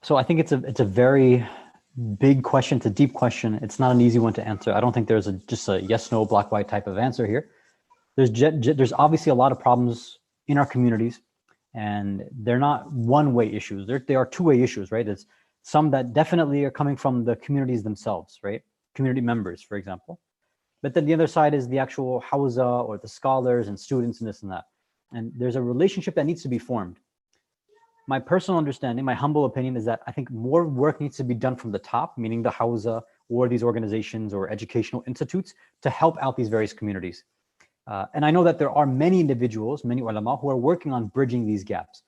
So I think it's a very big question. It's a deep question. It's not an easy one to answer. I don't think there's just a yes, no, black, white type of answer here. There's obviously a lot of problems in our communities, and they're not one-way issues. They are two-way issues, right? It's some that definitely are coming from the communities themselves, right? Community members, for example. But then the other side is the actual hawza or the scholars and students and this and that. And there's a relationship that needs to be formed. My personal understanding, my humble opinion, is that I think more work needs to be done from the top, meaning the hawza or these organizations or educational institutes, to help out these various communities. And I know that there are many individuals, many ulama, who are working on bridging these gaps.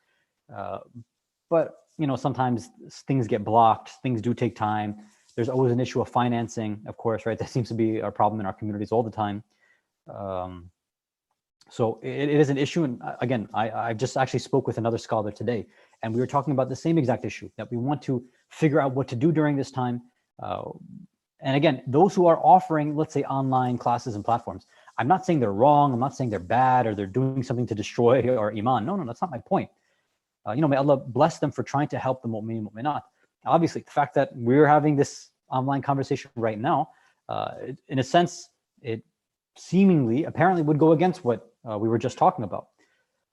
But sometimes things get blocked, things do take time. There's always an issue of financing, of course, right? That seems to be a problem in our communities all the time. So it is an issue. And again, I just actually spoke with another scholar today, and we were talking about the same exact issue, that we want to figure out what to do during this time. And again, those who are offering, let's say, online classes and platforms, I'm not saying they're wrong. I'm not saying they're bad or they're doing something to destroy our iman. No, that's not my point. May Allah bless them for trying to help the mu'min and mu'minat. Obviously, the fact that we're having this online conversation right now, in a sense, it seemingly, apparently would go against what we were just talking about.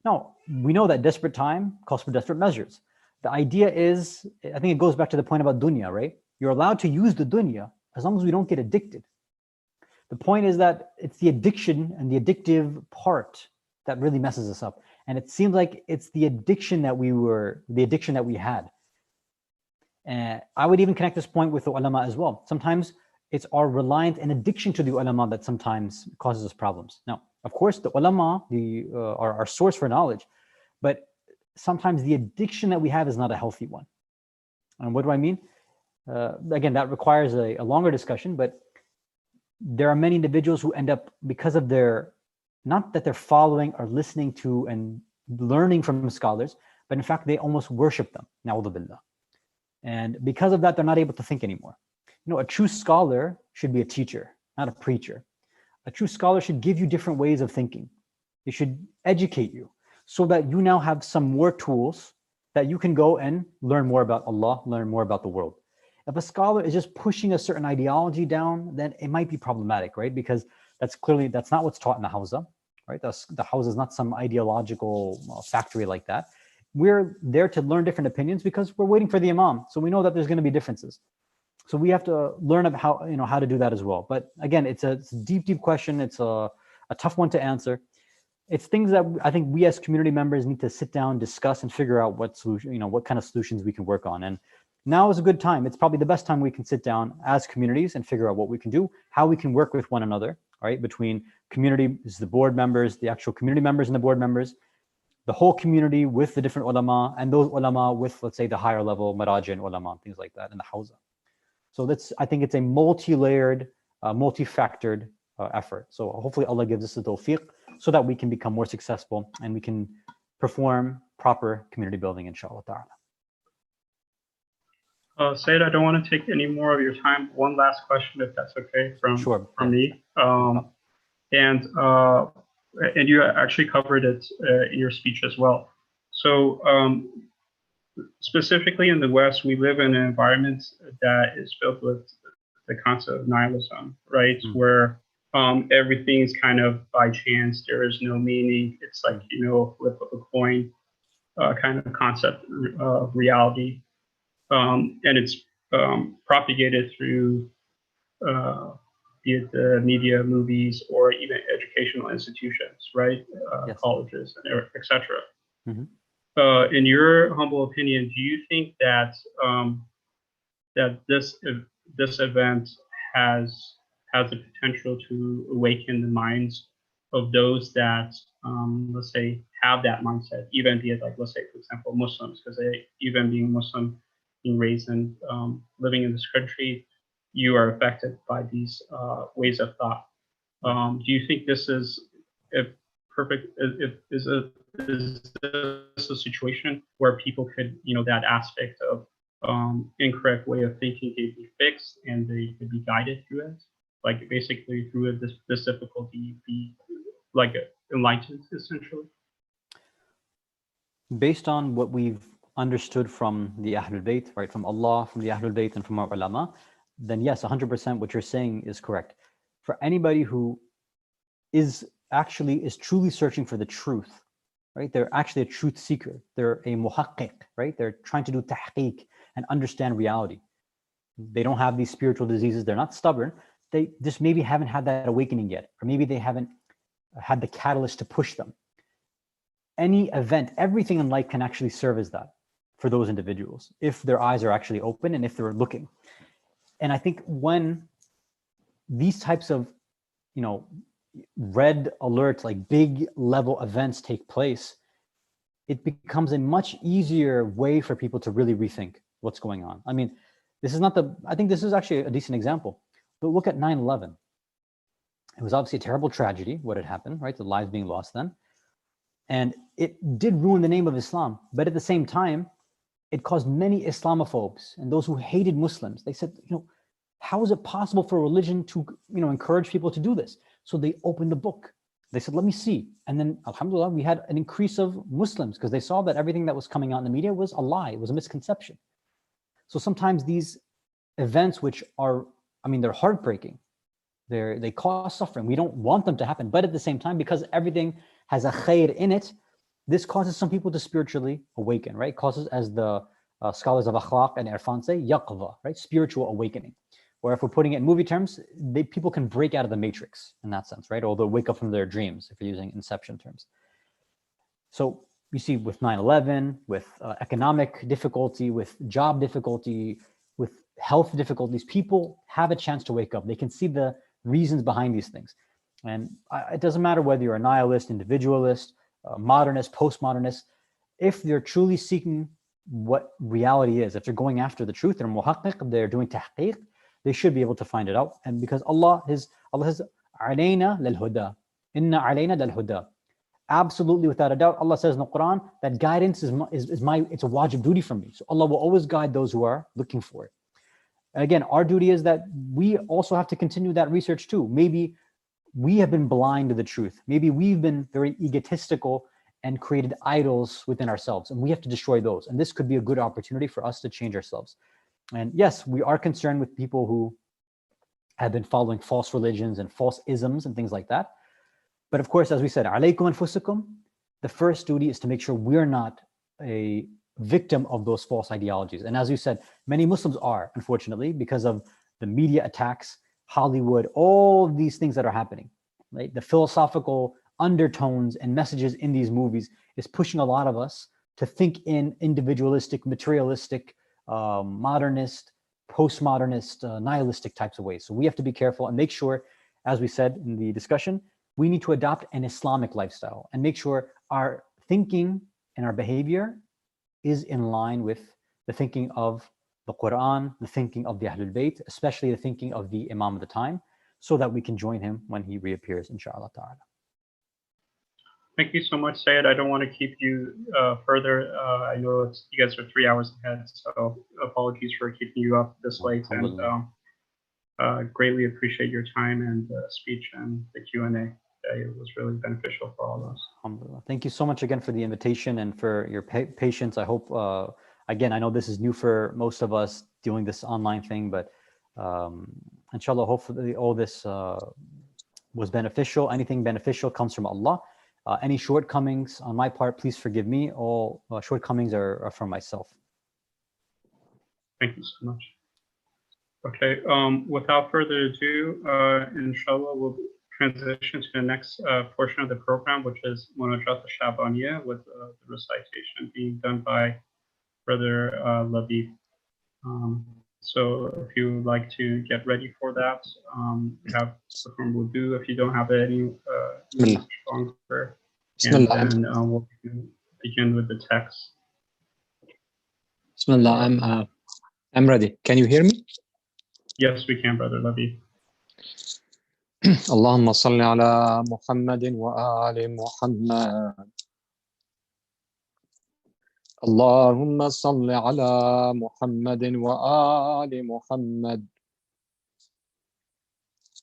Now, we know that desperate time calls for desperate measures. The idea is, I think it goes back to the point about dunya, right? You're allowed to use the dunya as long as we don't get addicted. The point is that it's the addiction and the addictive part that really messes us up. And it seems like it's the addiction that we had. And I would even connect this point with the ulama as well. Sometimes it's our reliance and addiction to the ulama that sometimes causes us problems. Now, of course, the ulama are our source for knowledge, but sometimes the addiction that we have is not a healthy one. And what do I mean? Again, that requires a longer discussion, but there are many individuals who end up, because of not that they're following or listening to and learning from scholars, but in fact, they almost worship them. Na'udhu billah. And because of that, they're not able to think anymore. A true scholar should be a teacher, not a preacher. A true scholar should give you different ways of thinking. They should educate you so that you now have some more tools that you can go and learn more about Allah, learn more about the world. If a scholar is just pushing a certain ideology down, then it might be problematic, right? Because that's not what's taught in the hawza, right? The hawza is not some ideological factory like that. We're there to learn different opinions because we're waiting for the imam. So we know that there's going to be differences. So we have to learn how to do that as well. But again, it's a deep question. It's a tough one to answer. It's things that I think we as community members need to sit down, discuss, and figure out what kind of solutions we can work on. And now is a good time. It's probably the best time we can sit down as communities and figure out what we can do, how we can work with one another, right? Between community, the board members, the actual community members and the board members, the whole community with the different ulama, and those ulama with, let's say, the higher level maraji and ulama, things like that, and the hawza. So I think it's a multi-layered, multi-factored effort. So hopefully Allah gives us the tawfiq so that we can become more successful and we can perform proper community building, inshallah ta'ala. Said, I don't want to take any more of your time. One last question, if that's okay, from me. And you actually covered it in your speech as well. So specifically in the West, we live in an environment that is filled with the concept of nihilism, right? Where everything is kind of by chance. There is no meaning. It's like, flip of a coin kind of concept of reality. And it's propagated through be it the media, movies, or even educational institutions, right? Yes. Colleges, and etc. Mm-hmm. In your humble opinion, do you think that that this event has the potential to awaken the minds of those that, let's say, have that mindset, even be it, like, let's say, for example, Muslims, because even being Muslim, being raised and living in this country, you are affected by these ways of thought. Do you think this is if perfect, if is this a situation where people could, that aspect of incorrect way of thinking could be fixed and they could be guided through it, like basically through this difficulty, be like enlightened essentially. Based on what we've understood from the Ahlul Bayt, right, from Allah, from the Ahlul Bayt, and from our ulama, then yes, 100% what you're saying is correct. For anybody who is truly searching for the truth, right? They're actually a truth seeker. They're a muhaqqiq, right? They're trying to do tahqiq and understand reality. They don't have these spiritual diseases. They're not stubborn. They just maybe haven't had that awakening yet, or maybe they haven't had the catalyst to push them. Any event, everything in life can actually serve as that for those individuals, if their eyes are actually open and if they're looking. And I think when these types of, red alerts, like big level events take place, it becomes a much easier way for people to really rethink what's going on. I mean, I think this is actually a decent example, but look at 9/11. It was obviously a terrible tragedy, what had happened, right? The lives being lost then. And it did ruin the name of Islam, but at the same time, it caused many Islamophobes and those who hated Muslims. They said, how is it possible for a religion to, encourage people to do this? So they opened the book. They said, let me see. And then, alhamdulillah, we had an increase of Muslims because they saw that everything that was coming out in the media was a lie. It was a misconception. So sometimes these events, which are, they're heartbreaking. They cause suffering. We don't want them to happen. But at the same time, because everything has a khair in it, this causes some people to spiritually awaken, right? It causes, as the scholars of akhlaq and irfan say, yaqza, right? Spiritual awakening. Or if we're putting it in movie terms, people can break out of the matrix in that sense, right? Or they'll wake up from their dreams, if you're using inception terms. So you see with 9/11, with economic difficulty, with job difficulty, with health difficulties, people have a chance to wake up. They can see the reasons behind these things. And it doesn't matter whether you're a nihilist, individualist, modernist, postmodernist, if they're truly seeking what reality is, if they're going after the truth, they're muhaqqiq, they're doing tahqiq, they should be able to find it out. And because Allah says, alayna lal huda, inna alayna lal huda. Absolutely, without a doubt, Allah says in the Quran that guidance it's a wajib duty from me. So Allah will always guide those who are looking for it. And again, our duty is that we also have to continue that research too. Maybe we have been blind to the truth. Maybe we've been very egotistical and created idols within ourselves, and we have to destroy those. And this could be a good opportunity for us to change ourselves. And yes, we are concerned with people who have been following false religions and false isms and things like that. But of course, as we said, alaykum anfusakum, the first duty is to make sure we're not a victim of those false ideologies. And as you said, many Muslims are, unfortunately, because of the media attacks, Hollywood, all these things that are happening, right? The philosophical undertones and messages in these movies is pushing a lot of us to think in individualistic, materialistic, modernist, postmodernist, nihilistic types of ways. So we have to be careful and make sure, as we said in the discussion, we need to adopt an Islamic lifestyle and make sure our thinking and our behavior is in line with the thinking of the Quran, the thinking of the Ahlul Bayt, especially the thinking of the Imam of the time, so that we can join him when he reappears, inshallah ta'ala. Thank you so much, Syed. I don't want to keep you further. I know you guys are 3 hours ahead, so apologies for keeping you up this late. And greatly appreciate your time and speech and the Q&A. It was really beneficial for all of us. Alhamdulillah. Thank you so much again for the invitation and for your patience. I hope, again, I know this is new for most of us doing this online thing, but inshallah, hopefully all this was beneficial. Anything beneficial comes from Allah. Any shortcomings on my part, please forgive me. All shortcomings are from myself. Thank you so much. Okay, without further ado, inshallah, we'll transition to the next portion of the program, which is Munajat al-Shabaniya, with the recitation being done by Brother Labib. So if you would like to get ready for that, you have perform wudu if you don't have any strong prayer. And then we'll begin with the text. Bismillah, I'm ready. Can you hear me? Yes, we can, Brother Labib. اللهم صل على محمد وآل محمد. اللهم صل على محمد وآل محمد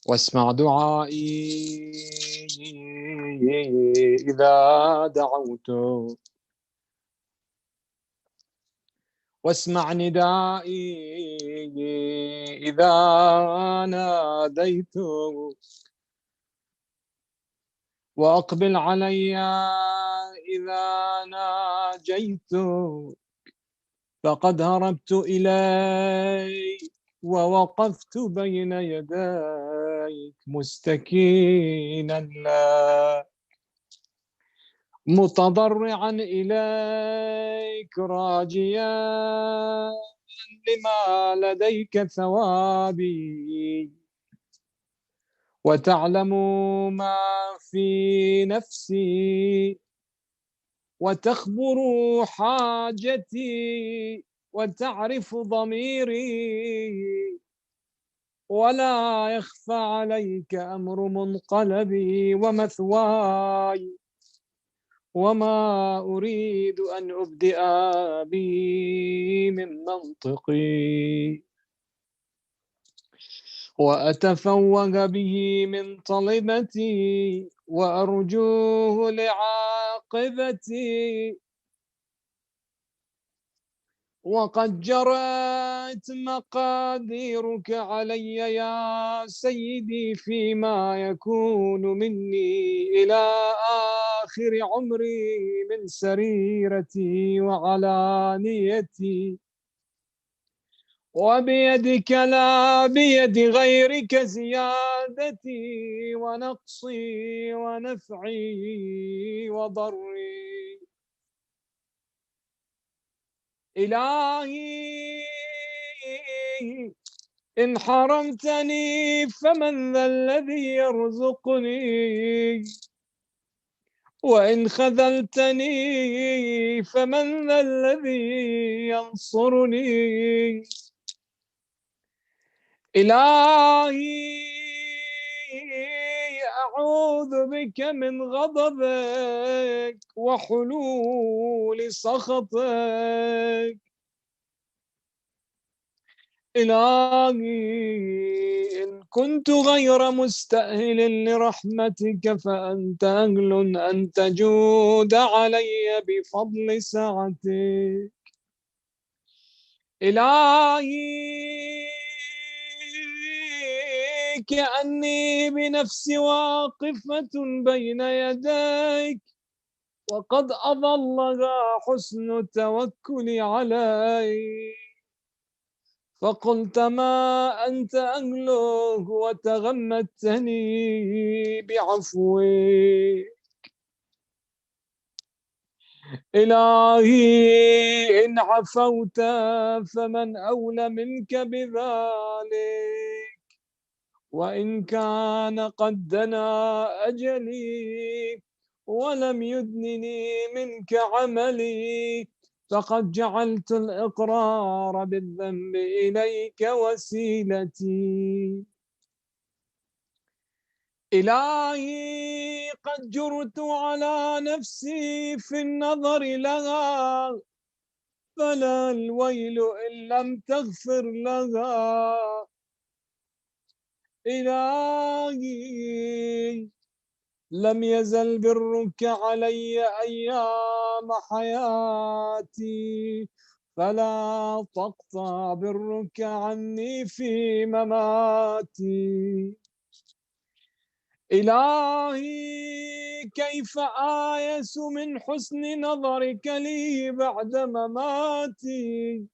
واسمع دعائي إذا دعوت، واسمع ندائي إذا ناديت، وأقبل علي إذا ناجيت، فقد هربت إليك ووقفت بين يديك مستكينا لك، متضرعا إليك راجيا لما لديك ثوابي، وتعلم ما في نفسي، وتخبر حاجتي، وتعرف ضميري، ولا يخفى عليك أمر منقلبي ومثواي، وما أريد أن أبدئ به من منطقي، وأتفوه به من طلبتي، وأرجوه لعاقبتي، وقد جرت مقاديرك علي يا سيدي فيما يكون مني إلى آخر عمري من سريرتي وعلانيتي، وبيدك لا بيد غيرك زيادتي ونقصي ونفعي وضري. إلهي إن حرمتني فمن ذا الذي يرزقني، وإن خذلتني فمن ذا الذي ينصرني. إلهي أعوذ بك من غضبك وحلول سخطك. إلهي إن كنت غير مستأهل لرحمتك فأنت أهل أن تجود علي بفضل سعتك. إلهي كأني بنفسي واقفة بين يديك، وقد أظلها حسن التوكل عليك، فقلت ما أنت أهله وتغمدتني بعفوك. إلهي إن عفوت فمن أولى منك بذلك، وإن كان قد دنا أجلي ولم يدنني منك عملي، فقد جعلت الإقرار بالذنب إليك وسيلتي. إلهي قد جرت على نفسي في النظر لها، فلا الويل إن لم تغفر لها. إلهي لم يزل برك علي أيام حياتي، فلا تقطع برك عني في مماتي. إلهي كيف آيس من حسن نظرك لي بعد مماتي،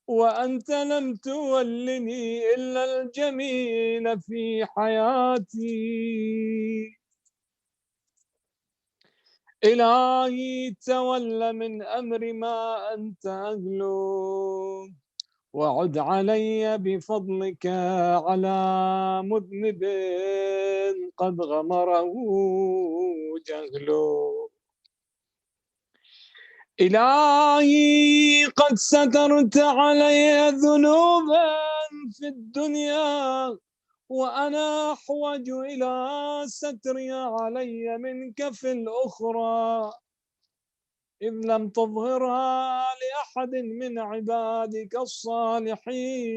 وأنت لم تولني إلا الجميل في حياتي. إلهي تول من أمر ما أنت أهله، وعد علي بفضلك على مذنب قد غمره جهله. إلهي قد سترت علي ذنوبا في الدنيا، وأنا أحوج إلى سترها علي منك في الأخرى، إذ لم تظهرها لأحد من عبادك الصالحين،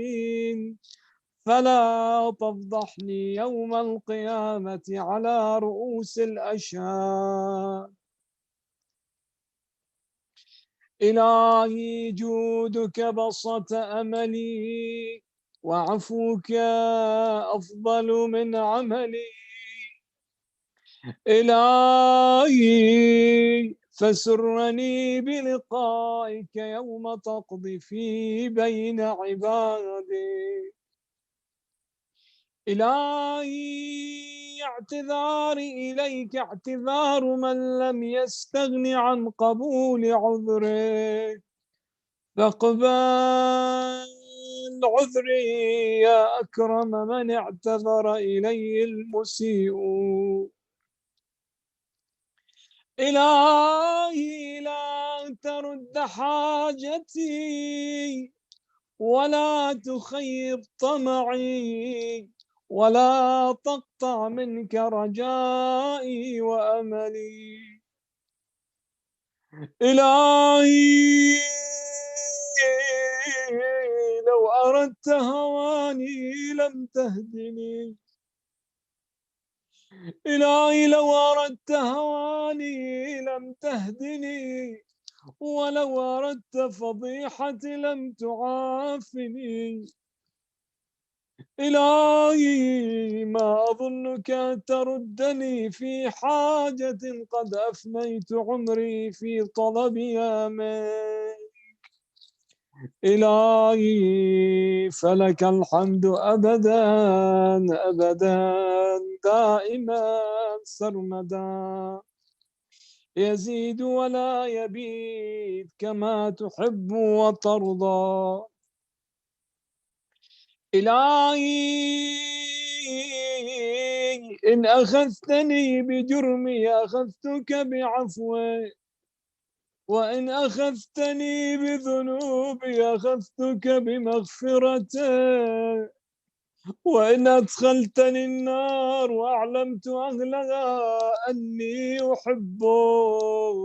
فلا تفضحني يوم القيامة على رؤوس الأشهاد. إلهي جودك بسط أملي، وعفوك أفضل من عملي. إلهي فسرني بلقائك يوم تقضي فيه بين عبادي. إلهي اعتذاري إليك اعتذار من لم يستغن عن قبول عذره، فاقبل عذري يا أكرم من اعتذر إليه المسيء. إلهي لا ترد حاجتي ولا تخيب طمعي ولا تقطع منك رجائي وأملي. إلهي لو أردت هواني لم تهدني، إلهي لو أردت هواني لم تهدني، ولو أردت فضيحتي لم تعافني. إلهي ما أظنك تردني في حاجة قد أفنيت عمري في طلبها منك. إلهي فلك الحمد أبدا أبدا دائما سرمدا، يزيد ولا يبيد كما تحب وترضى. إلهي إن أخذتني بجرمي أخذتك بعفوي، وإن أخذتني بذنوبي أخذتك بمغفرتي، وإن أدخلتني النار وأعلمت أهلها أني أحبك.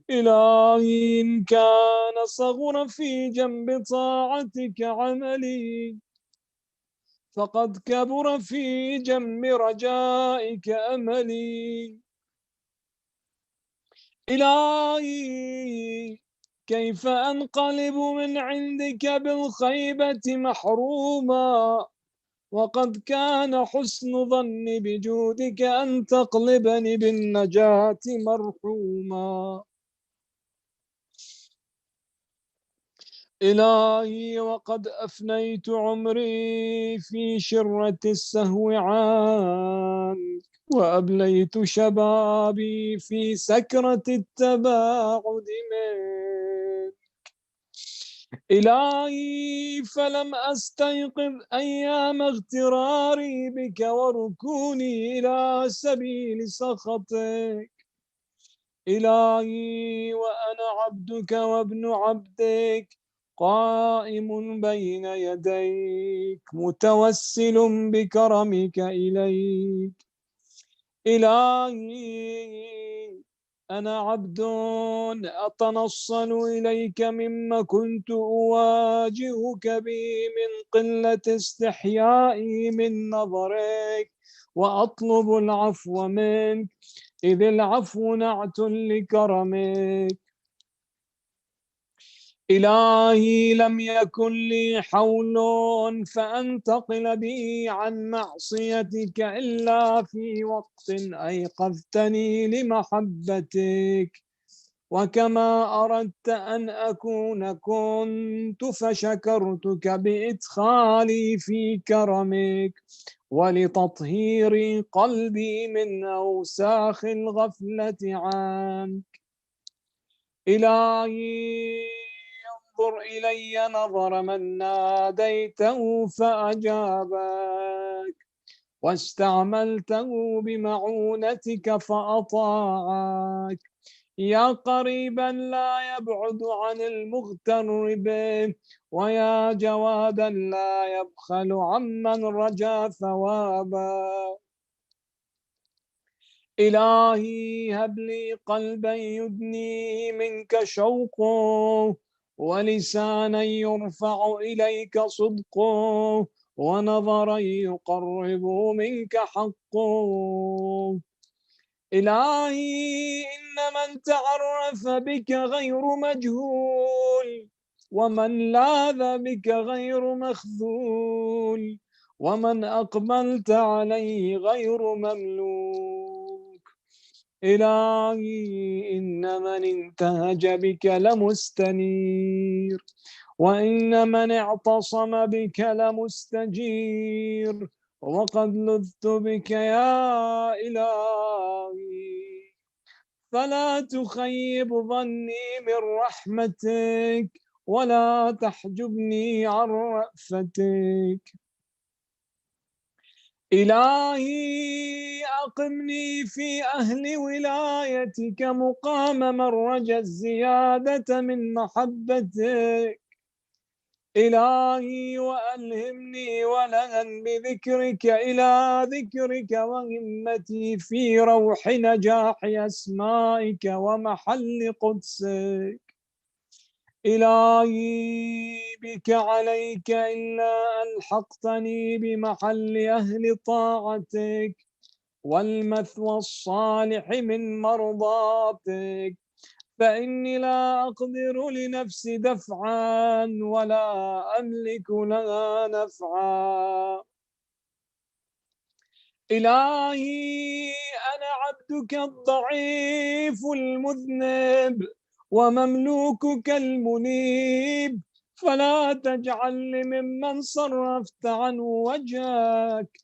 إلهي إن كان صغر في جنب طاعتك عملي، فقد كبر في جنب رجائك أملي. إلهي كيف أنقلب من عندك بالخيبة محروما، وقد كان حسن ظني بجودك أن تقلبني بالنجاة مرحوما. إلهي وقد أفنيت عمري في شرة السهو عنك، وأبليت شبابي في سكرة التباعد منك. إلهي فلم أستيقظ أيام اغتراري بك وركوني إلى سبيل سخطك. إلهي وأنا عبدك وابن عبدك قائم بين يديك متوسل بكرمك إليك. إلهي أنا عبد أتنصل إليك مما كنت أواجهك به من قلة استحيائي من نظرك، وأطلب العفو منك إذ العفو نعت لكرمك. إلهي لم يكن لي حول فأنتقل به عن معصيتك إلا في وقت أيقظتني لمحبتك، وكما أردت أن أكون كنت، فشكرتك بإدخالي في كرمك ولتطهير قلبي من أوساخ الغفلة عنك. إلهي انظر إلي نظر من ناديته فأجابك، واستعملته بمعونتك فأطاعك. يا قريبا لا يبعد عن المغترب، ويا جوادا لا يبخل عمن رجا ثوابا. إلهي هب لي قلبا يدني منك شوقه، ولسانا يرفع إليك صدقه، ونظرا يقرب منك حقه. إلهي إن من تعرف بك غير مجهول، ومن لاذ بك غير مخذول، ومن أقبلت عليه غير مملوك. إلهي إن من انتهج بك لمستنير، وإن من اعتصم بك لمستجير، وقد لذت بك يا إلهي، فلا تخيب ظني من رحمتك، ولا تحجبني عن رأفتك. إلهي أقمني في أهل ولايتك مقام من رجا الزيادة من محبتك. إلهي وألهمني ولها بذكرك إلى ذكرك، وهمتي في روح نجاح أسمائك ومحل قدسك. إلهي بك عليك إلا ألحقتني بمحل أهل طاعتك، والمثوى الصالح من مرضاتك، فإني لا أقدر لنفسي دفعا ولا أملك لها نفعا. إلهي أنا عبدك الضعيف المذنب، ومملوكك المنيب، فلا تجعلني ممن صرفت عنه وجهك،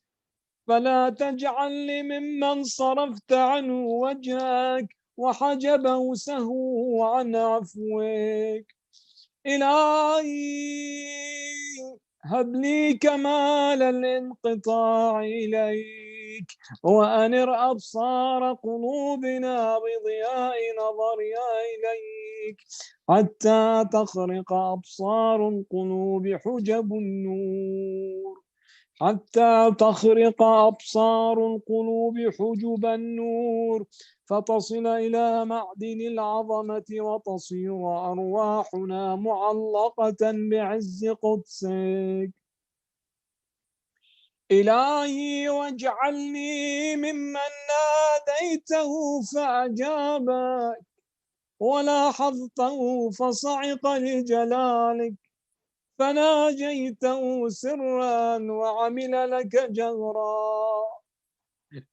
فلا تجعلني ممن صرفت عنه وجهك وحجبه سهو عن عفوك. إلهي هب لي كمال الانقطاع إليك، وأنر أبصار قلوبنا بضياء نظرها إليك، حتى تخرق أبصار القلوب حجب النور، حتى تخرق أبصار القلوب حجب النور، فتصل إلى معدن العظمة، وتصير أرواحنا معلقة بعز قدسك. إلهي واجعلني ممن ناديته فأجابك، ولاحظته فصعق لجلالك، فناجيته سرا وعمل لك جهرا.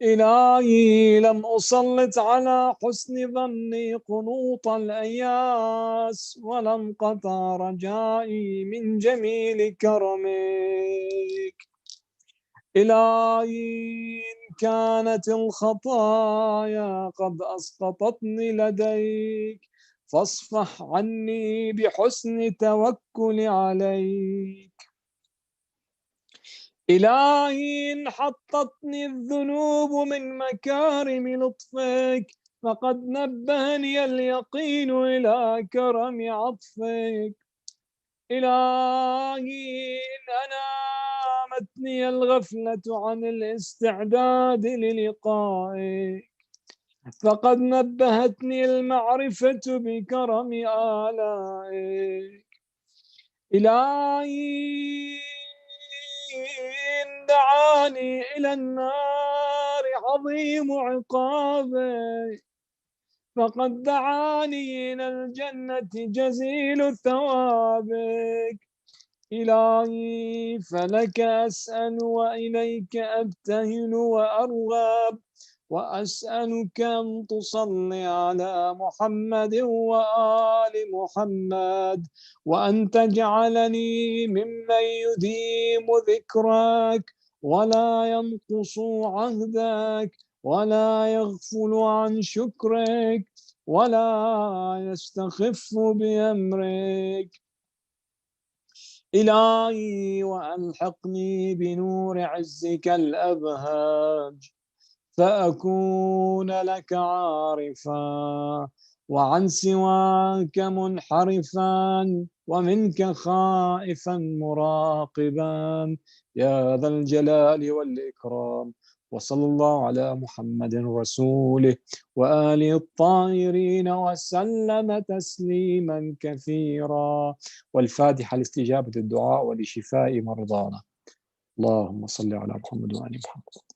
إلهي لم أسلط على حسن ظني قنوط الأياس، ولم قطع رجائي من جميل كرمك. إلهي إن كانت الخطايا قد أسقطتني لديك، فاصفح عني بحسن توكل عليك. إلهي إن حطتني الذنوب من مكارم لطفك، فقد نبهني اليقين إلى كرم عطفك. إلهي إن أنامتني الغفلة عن الاستعداد للقائك، فقد نبهتني المعرفة بكرم آلائك. إلهي إن دعاني إلى النار عظيم عقابك، فقد دعاني إلى الجنة جزيل ثوابك. إلهي فلك أسأل وإليك أبتهل وأرغب، وأسألك أن تصلي على محمد وآل محمد، وأن تجعلني ممن يديم ذكرك ولا ينقص عهدك، ولا يغفل عن شكرك، ولا يستخف بأمرك. إلهي وألحقني بنور عزك الأبهاج، فأكون لك عارفا وعن سواك منحرفا ومنك خائفا مراقبا يا ذا الجلال والإكرام. وصلى الله على محمد رسوله وآله الطاهرين وسلم تسليما كثيرا. والفاتحة لاستجابة الدعاء ولشفاء مرضانا. اللهم صل على محمد وآل محمد.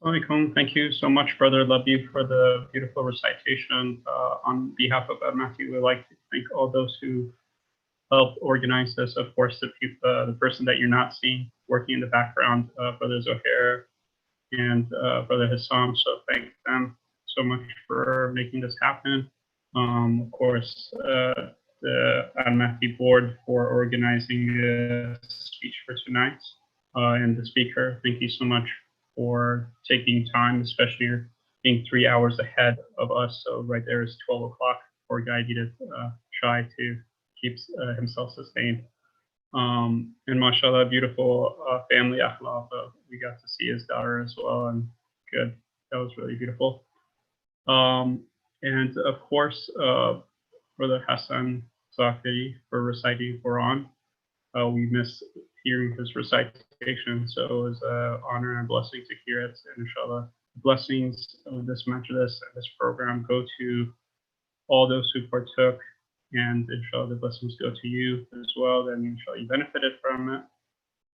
Alaikum. Thank you so much, Brother Labi, for the beautiful recitation. On behalf of Al-Mahdi, we'd like to thank all those who helped organize this. Of course, the person that you're not seeing working in the background, Brother Zohair and Brother Hassam. So thank them so much for making this happen. Of course, the Al-Mahdi board for organizing the speech for tonight. And the speaker, thank you so much for taking time, especially being 3 hours ahead of us. So right there is 12 o'clock. Poor guy needed try to keep himself sustained. And mashallah, beautiful family akhlaq. We got to see his daughter as well, and good. That was really beautiful. And of course, Brother Hassan Zakiri for reciting Quran. We miss hearing his recitation, so it was an honor and blessing to hear it. And inshallah, blessings of this majlis and this program go to all those who partook, and inshallah, the blessings go to you as well. Then inshallah, you benefited from it.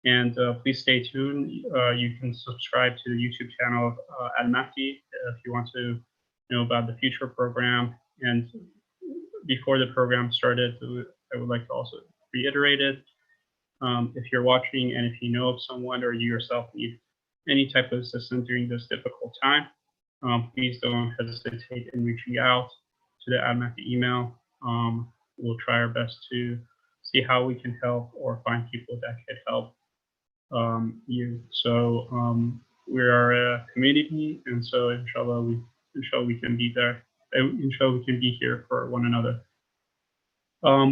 And please stay tuned. You can subscribe to the YouTube channel of Al-Mahdi if you want to know about the future program. And before the program started, I would like to also reiterate it. If you're watching and if you know of someone or you yourself need any type of assistance during this difficult time, please don't hesitate in reaching out to the Al-Mahdi email. We'll try our best to see how we can help or find people that could help you. So we are a community, and so inshallah we can be there. Inshallah we can be here for one another.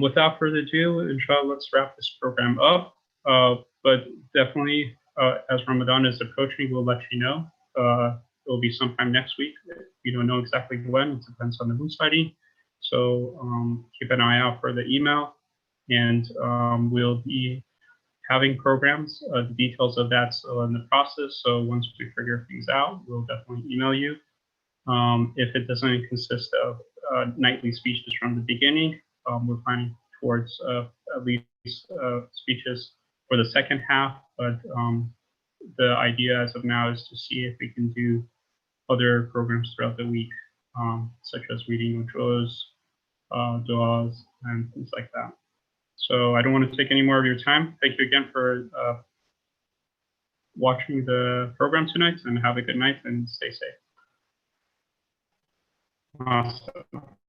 Without further ado, inshallah, let's wrap this program up. But definitely, as Ramadan is approaching, we'll let you know. It'll be sometime next week. We don't know exactly when. It depends on the moon sighting. So keep an eye out for the email, and we'll be having programs. The details of that's still in the process. So once we figure things out, we'll definitely email you. If it doesn't consist of nightly speeches from the beginning, we're planning towards at least speeches for the second half. But the idea as of now is to see if we can do other programs throughout the week, such as reading ujros, du'as, and things like that. So I don't want to take any more of your time. Thank you again for watching the program tonight, and have a good night and stay safe. Awesome.